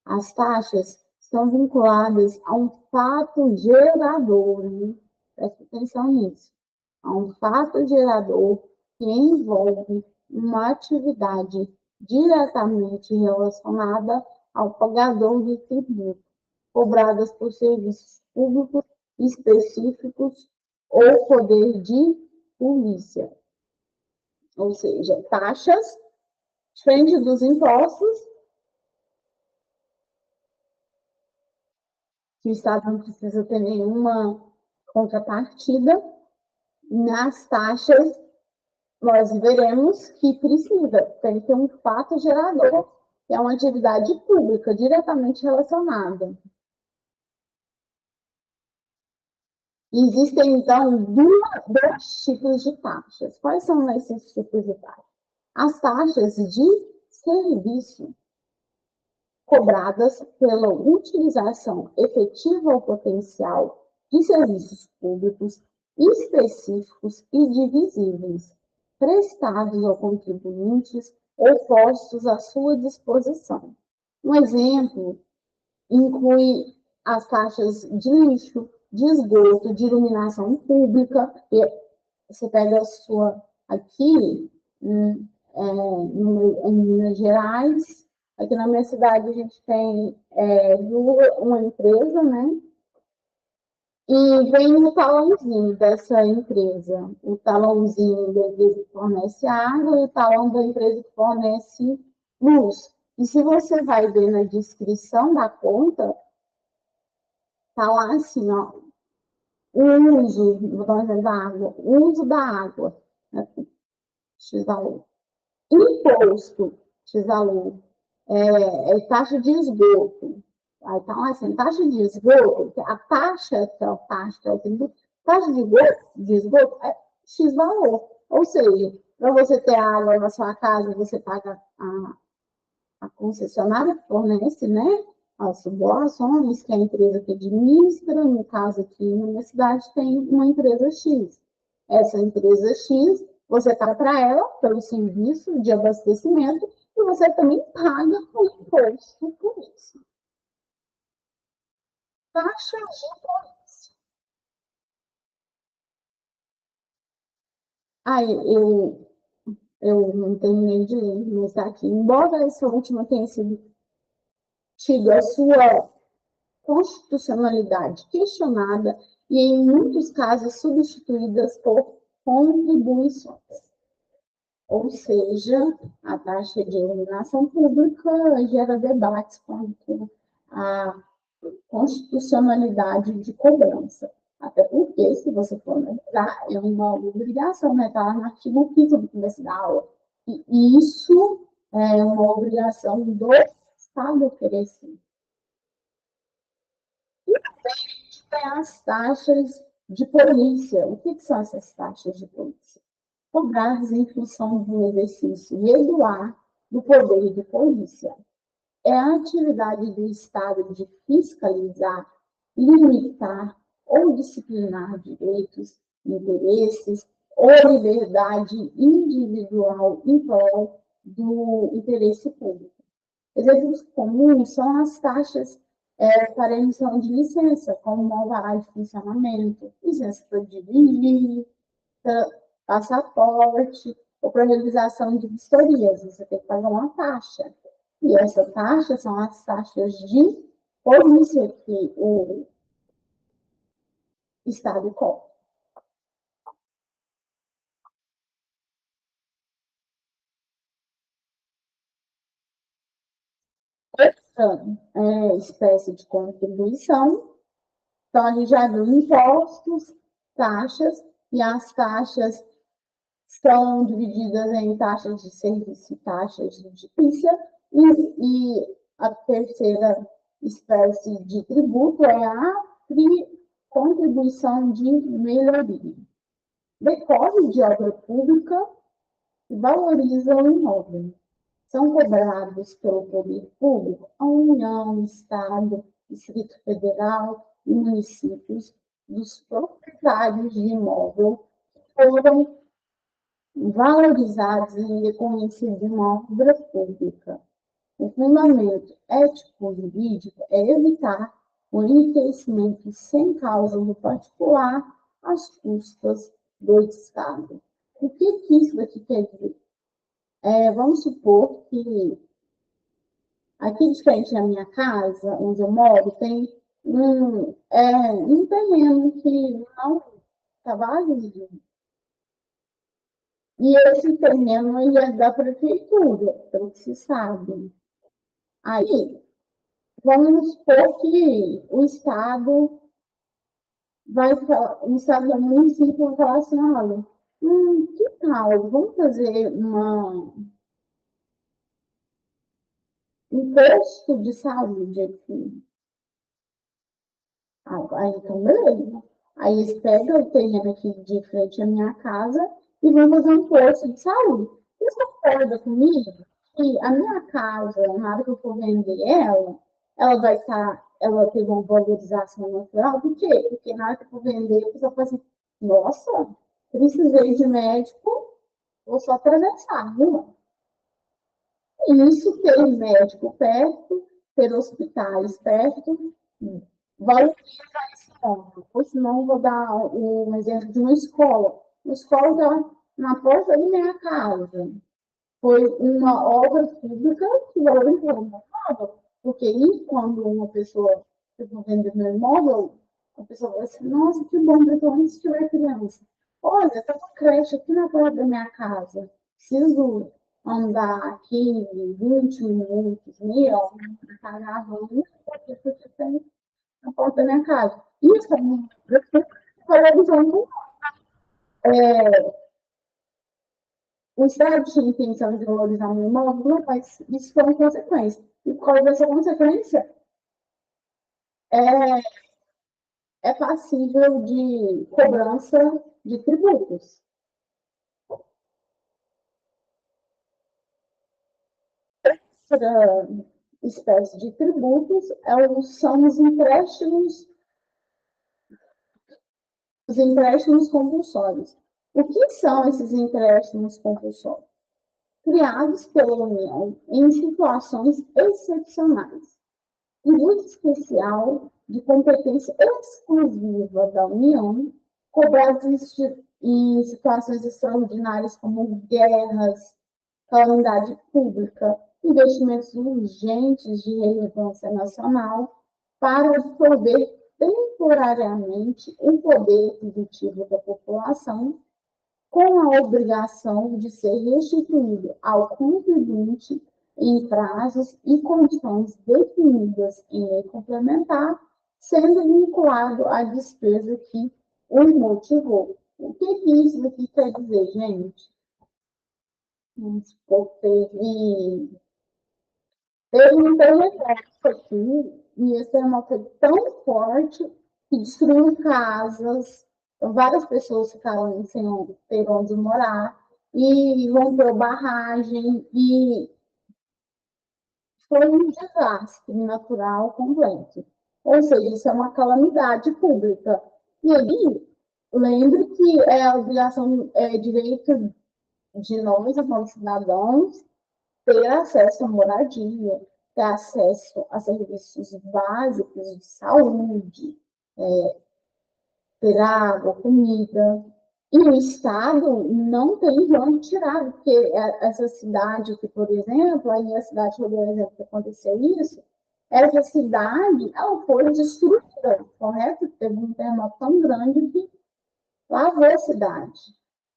As taxas estão vinculadas a um fato gerador, né? Preste atenção nisso, a um fato gerador que envolve uma atividade diretamente relacionada ao pagador de tributo, cobradas por serviços públicos específicos ou poder de polícia. Ou seja, taxas, diferente dos impostos, que o Estado não precisa ter nenhuma contrapartida. Nas taxas, nós veremos que precisa, tem que ter um fato gerador, que é uma atividade pública diretamente relacionada. Existem, então, dois tipos de taxas. Quais são esses tipos de taxas? As taxas de serviço, cobradas pela utilização efetiva ou potencial de serviços públicos específicos e divisíveis, prestados aos contribuintes ou postos à sua disposição. Um exemplo inclui as taxas de lixo, de esgoto, de iluminação pública. Você pega a sua aqui, em Minas Gerais. Aqui na minha cidade a gente tem uma empresa, né? E vem o talãozinho dessa empresa. O talãozinho da empresa que fornece água e o talão da empresa que fornece luz. E se você vai ver na descrição da conta, tá lá assim, ó, o uso, vou dar um exemplo da água, o uso da água, né? X valor. Imposto, X valor. Taxa de esgoto. Aí tá lá assim, taxa de esgoto, a taxa, que é a taxa, que é o tributo, taxa de esgoto é X valor. Ou seja, para você ter água na sua casa, você paga a concessionária que fornece, né? As doações, que é a empresa que administra, no caso aqui na minha cidade tem uma empresa X. Essa empresa X, você paga para ela pelo serviço de abastecimento e você também paga o imposto por isso. Taxa de polícia. Aí, eu não terminei de ler, mas está aqui. Embora essa última tenha tido a sua constitucionalidade questionada e, em muitos casos, substituídas por contribuições. Ou seja, a taxa de iluminação pública gera debates quanto a constitucionalidade de cobrança. Até porque, se você for analisar, é uma obrigação, né? Está no artigo 5º do começo da aula. E isso é uma obrigação do Estado oferecer. E também tem as taxas de polícia. O que são essas taxas de polícia? Cobradas em função do exercício regular do poder de polícia. É a atividade do Estado de fiscalizar, limitar ou disciplinar direitos, interesses ou liberdade individual em prol do interesse público. Exemplos comuns são as taxas para emissão de licença, como alvará de funcionamento, licença para dirigir, passaporte, ou para realização de vistorias, você tem que pagar uma taxa. E essa taxa são as taxas de polícia que o Estado cobra. Outra espécie de contribuição, então a gente já viu impostos, taxas, e as taxas são divididas em taxas de serviço e taxas de polícia, e a terceira espécie de tributo é a contribuição de melhoria. Decorre de obra pública e valoriza o imóvel. São cobrados pelo poder público a União, Estado, Distrito Federal e municípios dos proprietários de imóvel que foram valorizados e reconhecidos em uma obra pública. O fundamento ético-jurídico é evitar o enriquecimento sem causa do particular às custas do Estado. O que isso aqui quer dizer? Vamos supor que aqui de frente à minha casa, onde eu moro, tem um terreno que não está vazio. E esse terreno ele é da prefeitura, pelo que se sabe. Aí, vamos supor que o Estado o Estado do município vai falar assim, olha, que tal, vamos fazer um posto de saúde aqui. Aí, então, beleza. Aí eles pegam o terreno aqui de frente à minha casa e vão fazer um posto de saúde. Você concorda comigo que a minha casa, na hora que eu for vender ela vai estar, ela teve uma valorização natural? Por quê? Porque na hora que eu for vender, a pessoa fala assim, nossa, precisei de médico, vou só atravessar a rua. E isso ter médico perto, ter hospitais perto, valoriza esse ponto. Ou senão, vou dar um exemplo de uma escola. Uma escola está na porta da minha casa. Foi uma obra pública que valorizou uma nova. Porque quando uma pessoa está vendendo meu imóvel, a pessoa vai assim, nossa, que bom, então se tiver criança. Olha, está uma creche aqui na porta da minha casa. Preciso andar aqui 20 minutos, meia hora, para pagar a rua, porque tem na porta da minha casa. Isso é muito valorizando. O Estado tinha intenção de valorizar o imóvel, mas isso foi uma consequência. E qual é essa consequência? É passível de cobrança de tributos. Outra espécie de tributos são os empréstimos compulsórios. O que são esses empréstimos compulsórios? Criados pela União em situações excepcionais, em uso especial de competência exclusiva da União, cobrados em situações extraordinárias como guerras, calamidade pública, investimentos urgentes de relevância nacional, para absorver temporariamente o poder aquisitivo da população, com a obrigação de ser restituído ao contribuinte em prazos e condições definidas em lei complementar, sendo vinculado à despesa que o motivou. O que isso aqui quer dizer, gente? Vamos supor que teve um terremoto aqui, e esse terremoto foi tão forte que destruiu casas, várias pessoas ficaram sem ter onde morar, e rompeu barragem, e foi um desastre natural completo. Ou seja, isso é uma calamidade pública. E aí, lembre que é a obrigação, é direito de nós, enquanto cidadãos, ter acesso à moradia, ter acesso a serviços básicos de saúde, ter água, comida. E o Estado não tem de onde tirar, porque essa cidade aqui, por exemplo, aí a cidade de Rio exemplo que aconteceu isso, essa cidade ela foi destruída, correto? Teve um terremoto tão grande que lavou a cidade.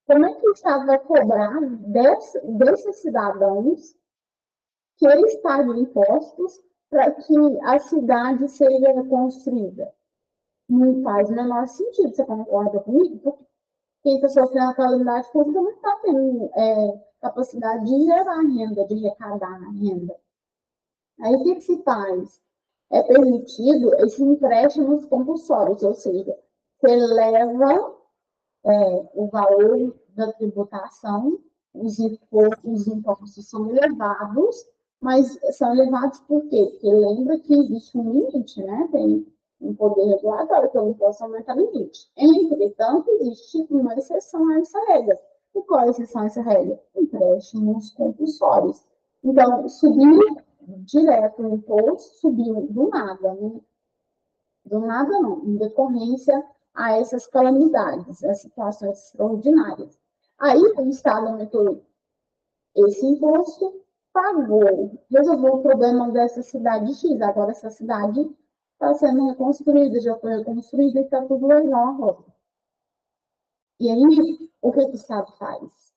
Como é que o Estado vai cobrar desses cidadãos que eles pagam impostos para que a cidade seja reconstruída? Não faz o menor sentido, você concorda comigo? Porque quem está sofrendo a calamidade pública não está tendo capacidade de gerar renda, de arrecadar renda. Aí o que se faz? É permitido esses empréstimos compulsórios, ou seja, você leva o valor da tributação, os impostos são elevados, mas são elevados por quê? Porque lembra que existe um limite, né? Tem um poder regulatório, que o imposto aumenta o limite. Entretanto, existe uma exceção a essa regra. E qual é a exceção a essa regra? Empréstimos compulsórios. Então, subiu direto o imposto, subiu do nada, né? Do nada não, em decorrência a essas calamidades, as situações extraordinárias. Aí o Estado aumentou esse imposto, pagou, resolveu o problema dessa cidade X. Agora essa cidade está sendo reconstruída, já foi reconstruída e está tudo legal. E aí, o que o Estado faz?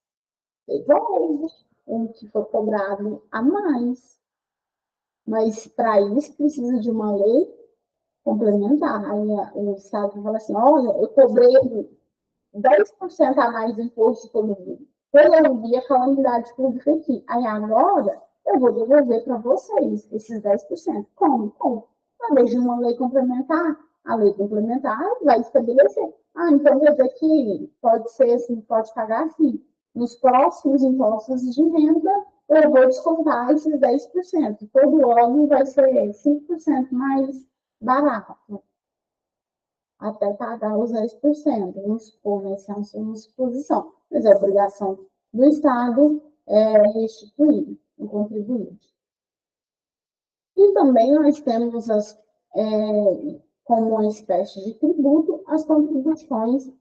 Devolve o que foi cobrado a mais. Mas para isso precisa de uma lei complementar. Aí o Estado fala assim: olha, eu cobrei 10% a mais de imposto todo mundo. Eu vi a calamidade pública aqui. Aí agora eu vou devolver para vocês esses 10%. Como? Como? Através de uma lei complementar. A lei complementar vai estabelecer. Ah, então quer dizer que pode ser assim, pode pagar assim. Nos próximos impostos de renda, eu vou descontar esses 10%. Todo ano vai ser 5% mais barato até pagar os 10%. Vamos supor, né, essa é uma suposição. Mas é obrigação do Estado restituir o contribuinte. E também nós temos, como uma espécie de tributo, as contribuições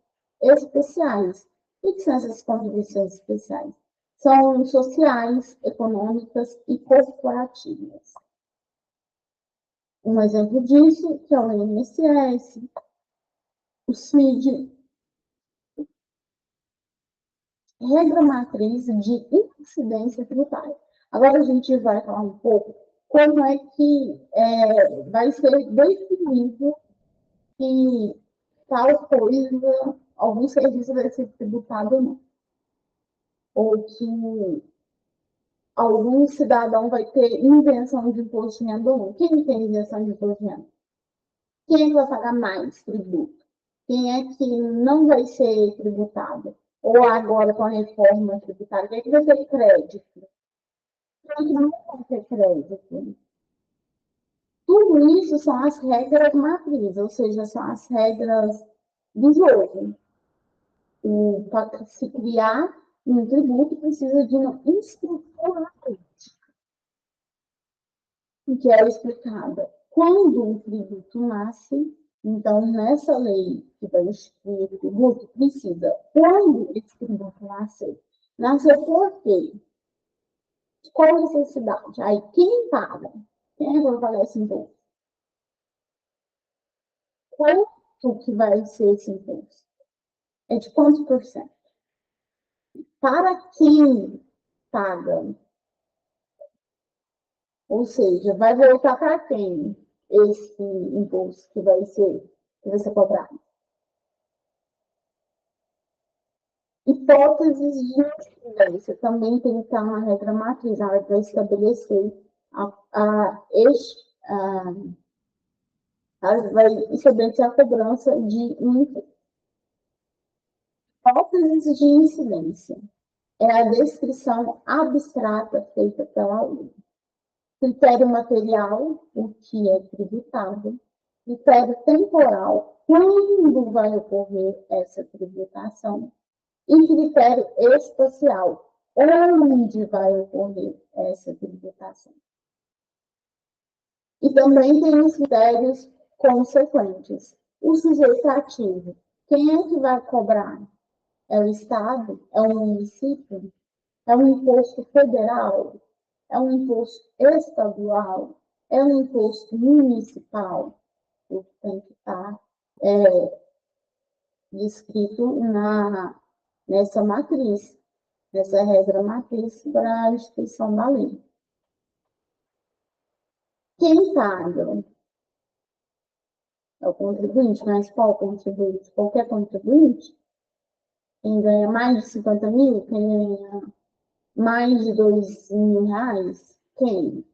especiais. O que são essas contribuições especiais? São sociais, econômicas e corporativas. Um exemplo disso que é o INSS, o CID, regra matriz de incidência tributária. Agora a gente vai falar um pouco como é que vai ser definido que tal coisa, algum serviço vai ser tributado ou não. Ou que algum cidadão vai ter isenção de imposto de renda ou não. Quem tem isenção de imposto de renda? Quem é que vai pagar mais tributo? Quem é que não vai ser tributado? Ou agora com a reforma tributária, quem é que vai ter crédito? Quem é que não vai ter crédito? Tudo isso são as regras matrizes, ou seja, são as regras do jogo. Para se criar um tributo, precisa de uma estrutura que é explicada quando um tributo nasce. Então, nessa lei que vai instituir o tributo, precisa, quando esse tributo nasceu. Nasceu por quê? Qual a necessidade? Aí, quem paga? Quem é que vai pagar esse imposto? Quanto que vai ser esse imposto? É de quantos por cento? Para quem paga? Ou seja, vai voltar para quem esse imposto que vai ser cobrado? Hipóteses de incidência também tem que estar na regra matriz, na hora que vai estabelecer a, vai estabelecer a cobrança de um imposto. Hipóteses de incidência é a descrição abstrata feita pela lei. Critério material, o que é tributado. Critério temporal, quando vai ocorrer essa tributação. E critério espacial, onde vai ocorrer essa tributação. E também tem os critérios consequentes. O sujeito ativo, quem é que vai cobrar? É o Estado? É o município? É um imposto federal? É um imposto estadual? É um imposto municipal? Isso tem que estar descrito nessa matriz, nessa regra matriz para a instituição da lei. Quem paga é o contribuinte, mas qual contribuinte? Qualquer contribuinte? Quem ganha mais de 50 mil? Quem ganha mais de 2 mil reais? Quem?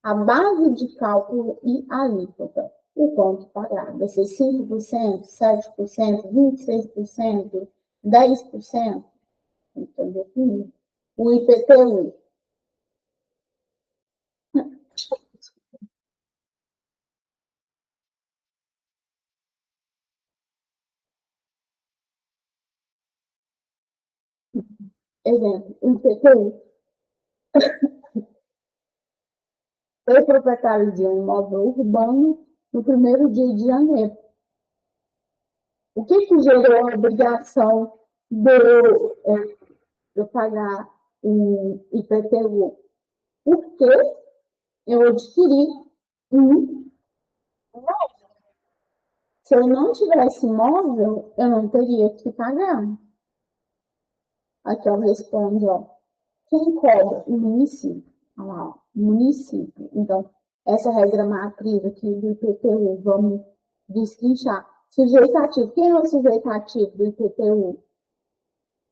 A base de cálculo e a alíquota. O quanto pagar? Vai ser 5%, 7%, 26%, 10%? Então, definido. O IPTU. Exemplo, o IPTU. Foi proprietário de um imóvel urbano no primeiro dia de janeiro. O que gerou a obrigação de eu pagar o IPTU? Porque eu adquiri um. Se eu não tivesse imóvel, eu não teria que pagar. Aqui eu respondo, ó, quem cobra? O município. Olha lá, município. Então, essa regra matriz aqui do IPTU, vamos destrinchar. Sujeito ativo. Quem é o sujeito ativo do IPTU?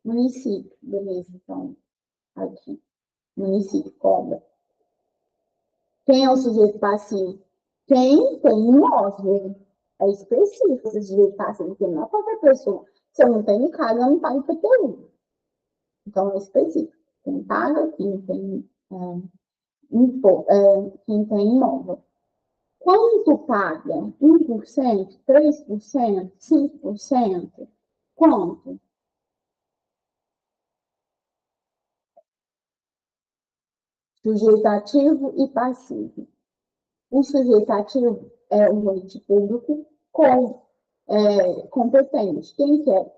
Município. Beleza, então, aqui. Município cobra. Quem é o sujeito passivo? Quem tem imóvel. É específico esse sujeito passivo, porque não é qualquer pessoa. Se eu não tenho casa, eu não pago IPTU. Então, é específico. Quem paga, quem tem, quem tem imóvel. Quanto paga? 1%, 3%, 5%? Quanto? Sujeito ativo e passivo. O sujeito ativo é um ente público competente. Quem quer?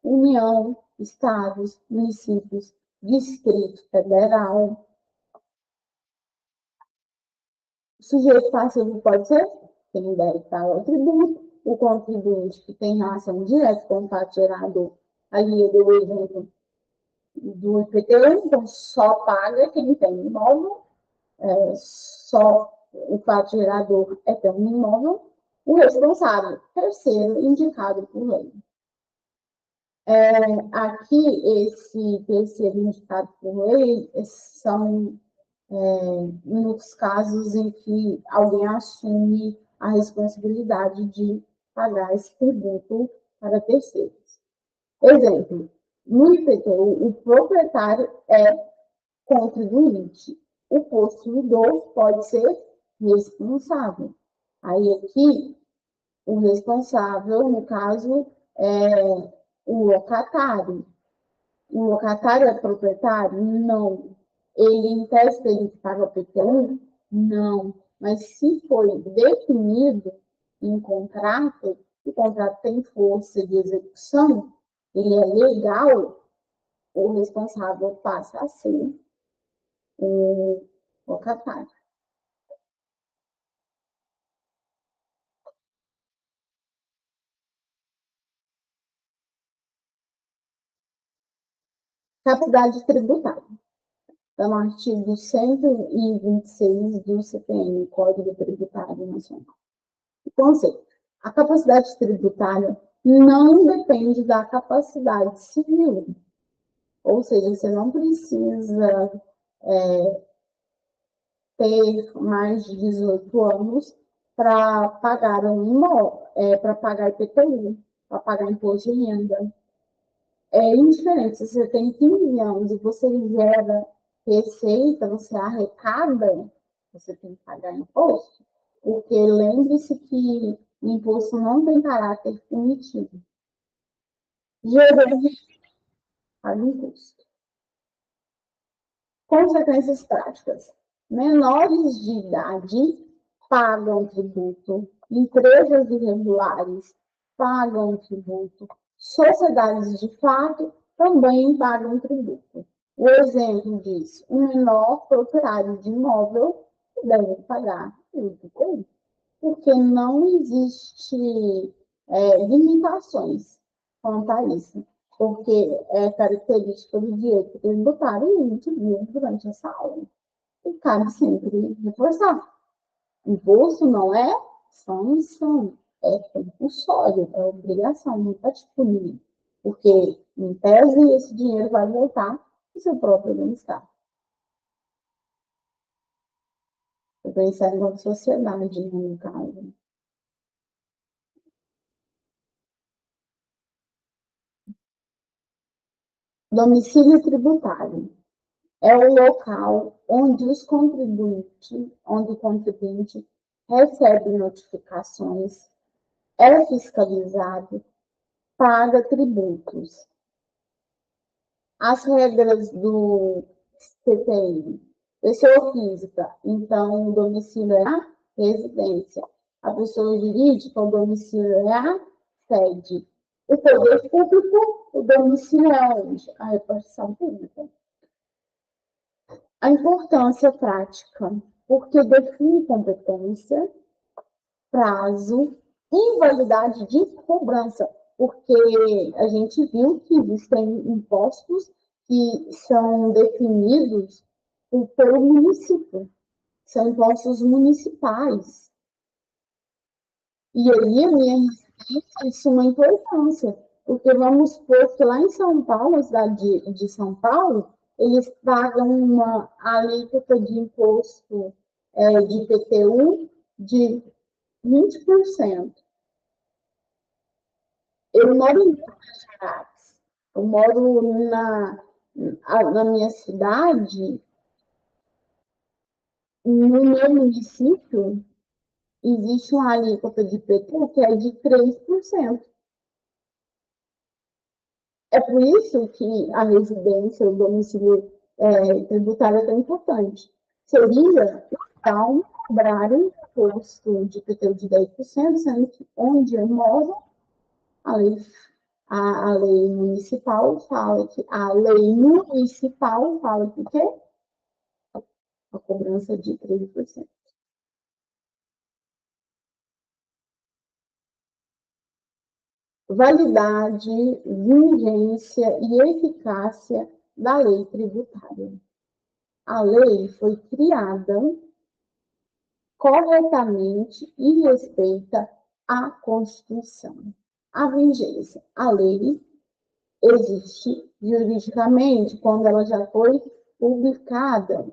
União, estados, municípios, Distrito Federal. O sujeito passivo pode ser quem deve pagar o tributo, o contribuinte que tem relação direta com o fato gerador. Ali eu dei o exemplo do IPTU, então só paga quem tem imóvel, só o fato gerador é ter um imóvel, o responsável, terceiro, indicado por lei. Aqui, esse terceiro indicado por lei são nos casos em que alguém assume a responsabilidade de pagar esse tributo para terceiros. Exemplo, no IPTU, o proprietário é contribuinte, o possuidor pode ser responsável. Aí aqui, o responsável, no caso, é o locatário. O locatário é proprietário? Não. Ele, em tese, tem que pagar o PTU? Não. Mas se foi definido em contrato, o contrato tem força de execução, ele é legal, o responsável passa a ser o locatário. Capacidade tributária. Está no artigo 126 do CPN, Código Tributário Nacional. O conceito. A capacidade tributária não depende da capacidade civil. Ou seja, você não precisa ter mais de 18 anos para pagar para pagar IPTU, para pagar imposto de renda. É indiferente, se você tem 15 anos e você gera receita, você arrecada, você tem que pagar imposto, porque lembre-se que o imposto não tem caráter punitivo. Gerou, paga imposto. Consequências práticas. Menores de idade pagam tributo, empresas irregulares pagam tributo, sociedades de fato também pagam tributo. O exemplo diz, um menor proprietário de imóvel deve pagar tributo, porque não existe limitações quanto a isso, porque é característica do direito tributário e a gente viu durante essa aula. E cabe sempre reforçar. Imposto não é sanção, é compulsório, é obrigação, não está te punir. Porque, em tese, esse dinheiro vai voltar para o seu próprio bem-estar. Eu pensar enquanto sociedade, né, no caso. Domicílio tributário é o local onde o contribuinte recebe notificações, é fiscalizado, paga tributos. As regras do CPI, pessoa física, então o domicílio é a residência. A pessoa jurídica, o domicílio é a sede. O poder público, o domicílio é onde? A repartição pública. A importância prática, porque define competência, prazo, invalidade de cobrança, porque a gente viu que existem impostos que são definidos pelo município, são impostos municipais. E aí a minha residência, isso é uma importância, porque vamos supor que lá em São Paulo, na cidade de São Paulo, eles pagam uma alíquota de imposto de IPTU de 20%. Eu moro em Minas Gerais, eu moro na minha cidade, no meu município, existe uma alíquota de IPTU que é de 3%. É por isso que a residência, o domicílio tributário é tão importante. Seria legal cobrar um imposto de IPTU de 10%, sendo que onde eu moro, a lei municipal fala que o quê? A cobrança de 13%. Validade, vigência e eficácia da lei tributária. A lei foi criada corretamente e respeita a Constituição. A vigência. A lei existe juridicamente quando ela já foi publicada.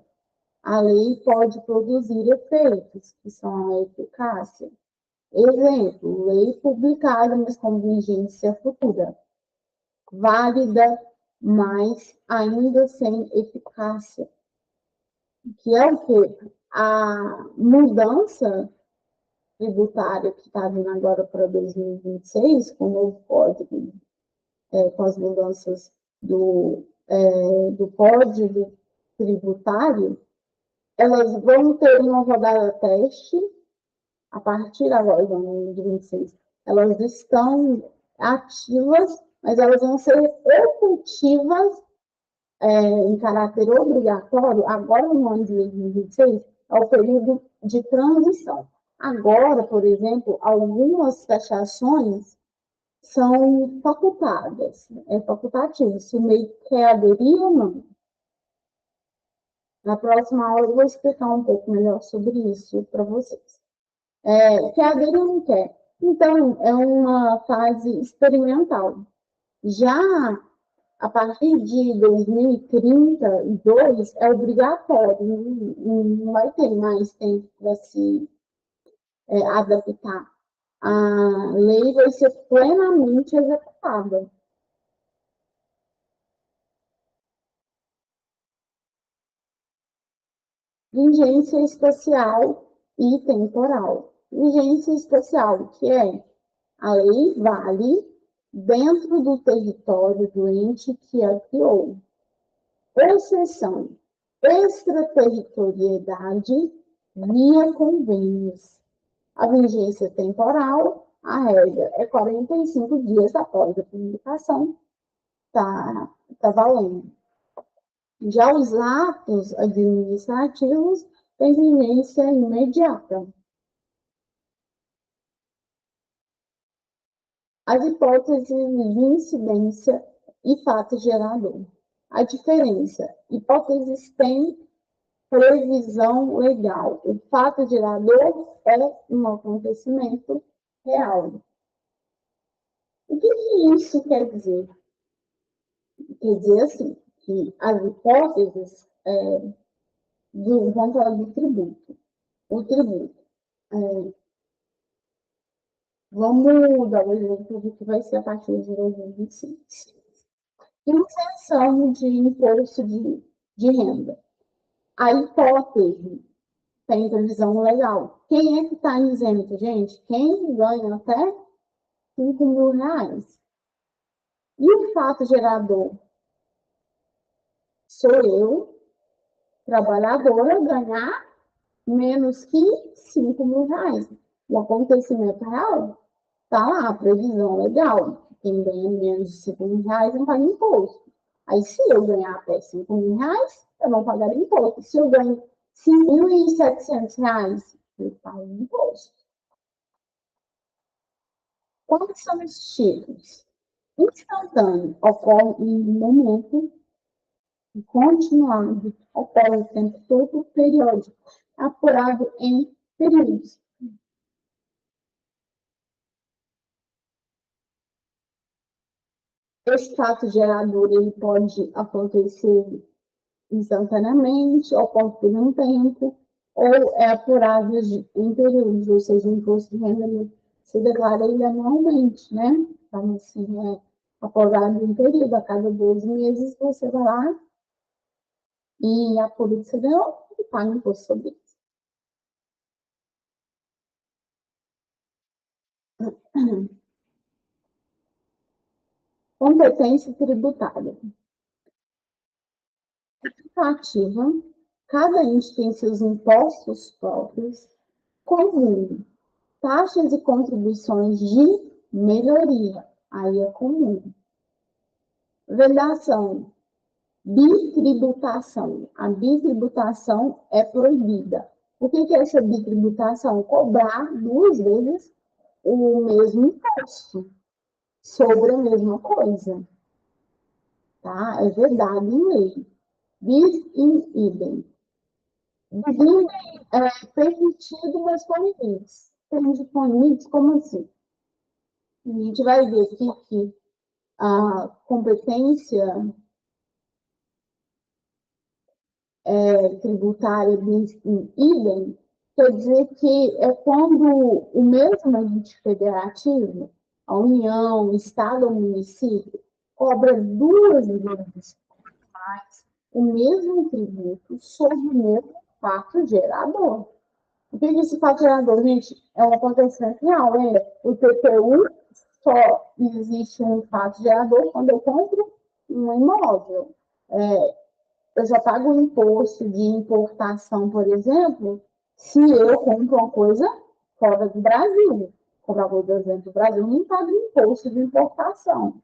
A lei pode produzir efeitos, que são a eficácia. Exemplo, lei publicada, mas com vigência futura. Válida, mas ainda sem eficácia. Que é o quê? A mudança tributária que está vindo agora para 2026, com o novo código, com as mudanças do código tributário, elas vão ter uma rodada teste a partir agora do ano de 26. Elas estão ativas, mas elas vão ser efetivas em caráter obrigatório agora no ano de 2026, é o período de transição. Agora, por exemplo, algumas taxações são facultadas, é facultativo, se o MEI quer aderir ou não. Na próxima aula eu vou explicar um pouco melhor sobre isso para vocês. Quer aderir ou não quer? Então, é uma fase experimental. Já a partir de 2032 é obrigatório, não vai ter mais tempo para se adaptar. A lei vai ser plenamente executada. Vigência espacial e temporal. Vigência espacial, que é a lei vale dentro do território do ente que a criou. Exceção: extraterritorialidade via convênios. A vigência temporal, a regra é 45 dias após a publicação, tá valendo. Já os atos administrativos têm vigência imediata. As hipóteses de incidência e fato gerador. A diferença: hipóteses têm previsão legal. O fato gerador é um acontecimento real. O que isso quer dizer? Quer dizer assim, que as hipóteses vamos falar do tributo. O tributo. Vamos dar o exemplo do que vai ser a partir de 2025. Isenção de imposto de renda. A hipótese tem previsão legal. Quem é que está isento, gente? Quem ganha até 5 mil reais. E o fato gerador? Sou eu, trabalhadora, ganhar menos que 5 mil reais. O acontecimento real está lá, a previsão legal. Quem ganha menos de 5 mil reais não paga imposto. Aí, se eu ganhar até 5 mil reais, eu não pagar imposto. Se eu ganho 5.700 reais, eu pago imposto. Quais são os tipos? Instantâneo ocorre em um momento, continuado ocorre o tempo todo, periódico, apurado em períodos. Esse fato gerador ele pode acontecer instantaneamente, ocorre por um tempo, ou é apurado em períodos, ou seja, o imposto de renda se declara ele anualmente, né? Então, assim, é apurado em período, a cada 12 meses você vai lá e apura o que você ganhou e paga imposto sobre isso. Competência tributária. Ativa, cada ente tem seus impostos próprios, comum, taxas e contribuições de melhoria, aí é comum. Vedação, bitributação. A bitributação é proibida. O que é essa bitributação? Cobrar 2 vezes o mesmo imposto sobre a mesma coisa. Tá? É vedado em lei. Bis in idem. Bis é permitido, mas com limites. Tem com limites, como assim? A gente vai ver aqui que a competência tributária bis in idem quer dizer que é quando o mesmo ente federativo, a União, o Estado ou o município, cobra 2 vezes mais o mesmo tributo sobre o mesmo fato gerador. O que é esse fato gerador, gente? É um acontecimento real, o TPU só existe um fato gerador quando eu compro um imóvel. Eu já pago o imposto de importação, por exemplo, se eu compro uma coisa fora do Brasil. Comprar coisa dentro do Brasil, não pago imposto de importação.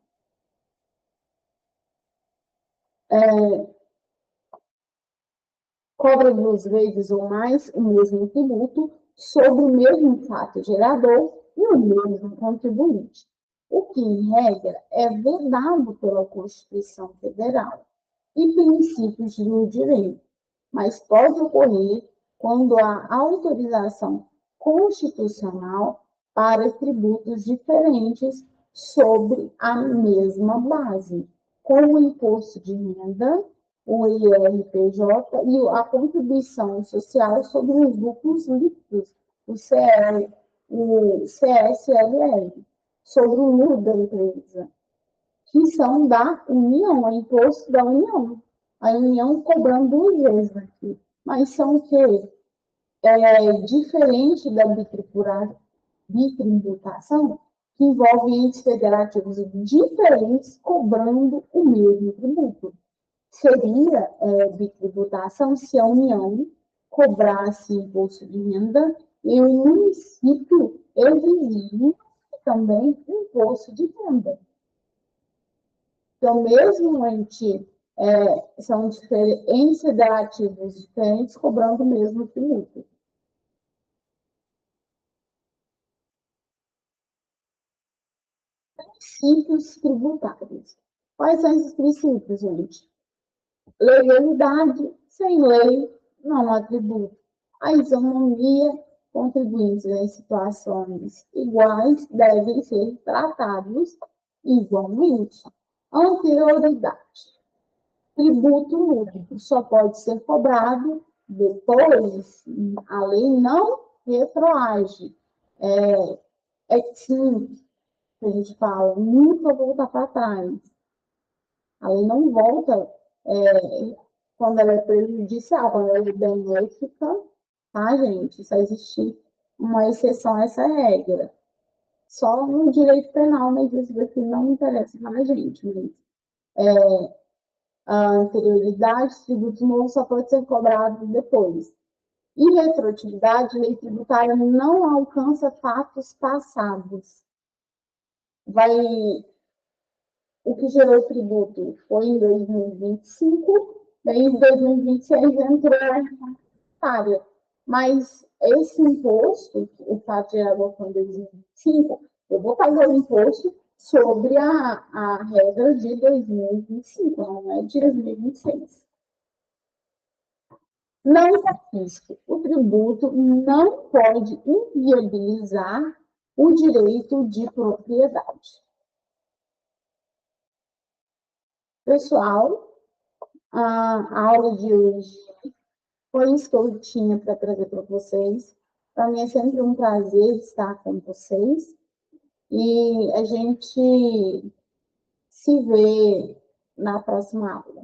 Cobra 2 vezes ou mais o mesmo tributo sobre o mesmo fato gerador e o mesmo contribuinte, o que, em regra, é vedado pela Constituição Federal e princípios do direito. mas pode ocorrer quando há autorização constitucional para tributos diferentes sobre a mesma base, como o imposto de renda, o IRPJ e a contribuição social sobre os lucros líquidos, o CSLL, sobre o lucro da empresa, que são da União, é imposto da União. A União cobrando duas vezes aqui. Mas são o quê? Diferente da bitributação, que envolve entes federativos diferentes cobrando o mesmo tributo. Seria bitributação se a União cobrasse imposto de renda e o município exigiria também imposto de renda. Então, mesmo são entes federativos diferentes cobrando o mesmo tributo. Princípios tributários. Quais são esses princípios, gente? Legalidade, sem lei, não há tributo. A isonomia, contribuintes em situações iguais devem ser tratados igualmente. Anterioridade. Tributo único só pode ser cobrado depois. A lei não retroage. Sim, que a gente fala, nunca volta para trás. A lei não volta quando ela é prejudicial, quando ela é benéfica, tá, gente? Só existe uma exceção a essa regra. Só no direito penal, mas isso daqui não interessa para a gente. Mas, a anterioridade, tributos novos só pode ser cobrado depois. E retroatividade, lei tributária não alcança fatos passados. O que gerou o tributo foi em 2025, daí em 2026 entrou a área. Mas esse imposto, o fato de gerar foi em 2025, eu vou pagar o imposto sobre a regra de 2025, não é de 2026. Não confisco. O tributo não pode inviabilizar o direito de propriedade. Pessoal, a aula de hoje foi isso que eu tinha para trazer para vocês. Para mim é sempre um prazer estar com vocês. E a gente se vê na próxima aula.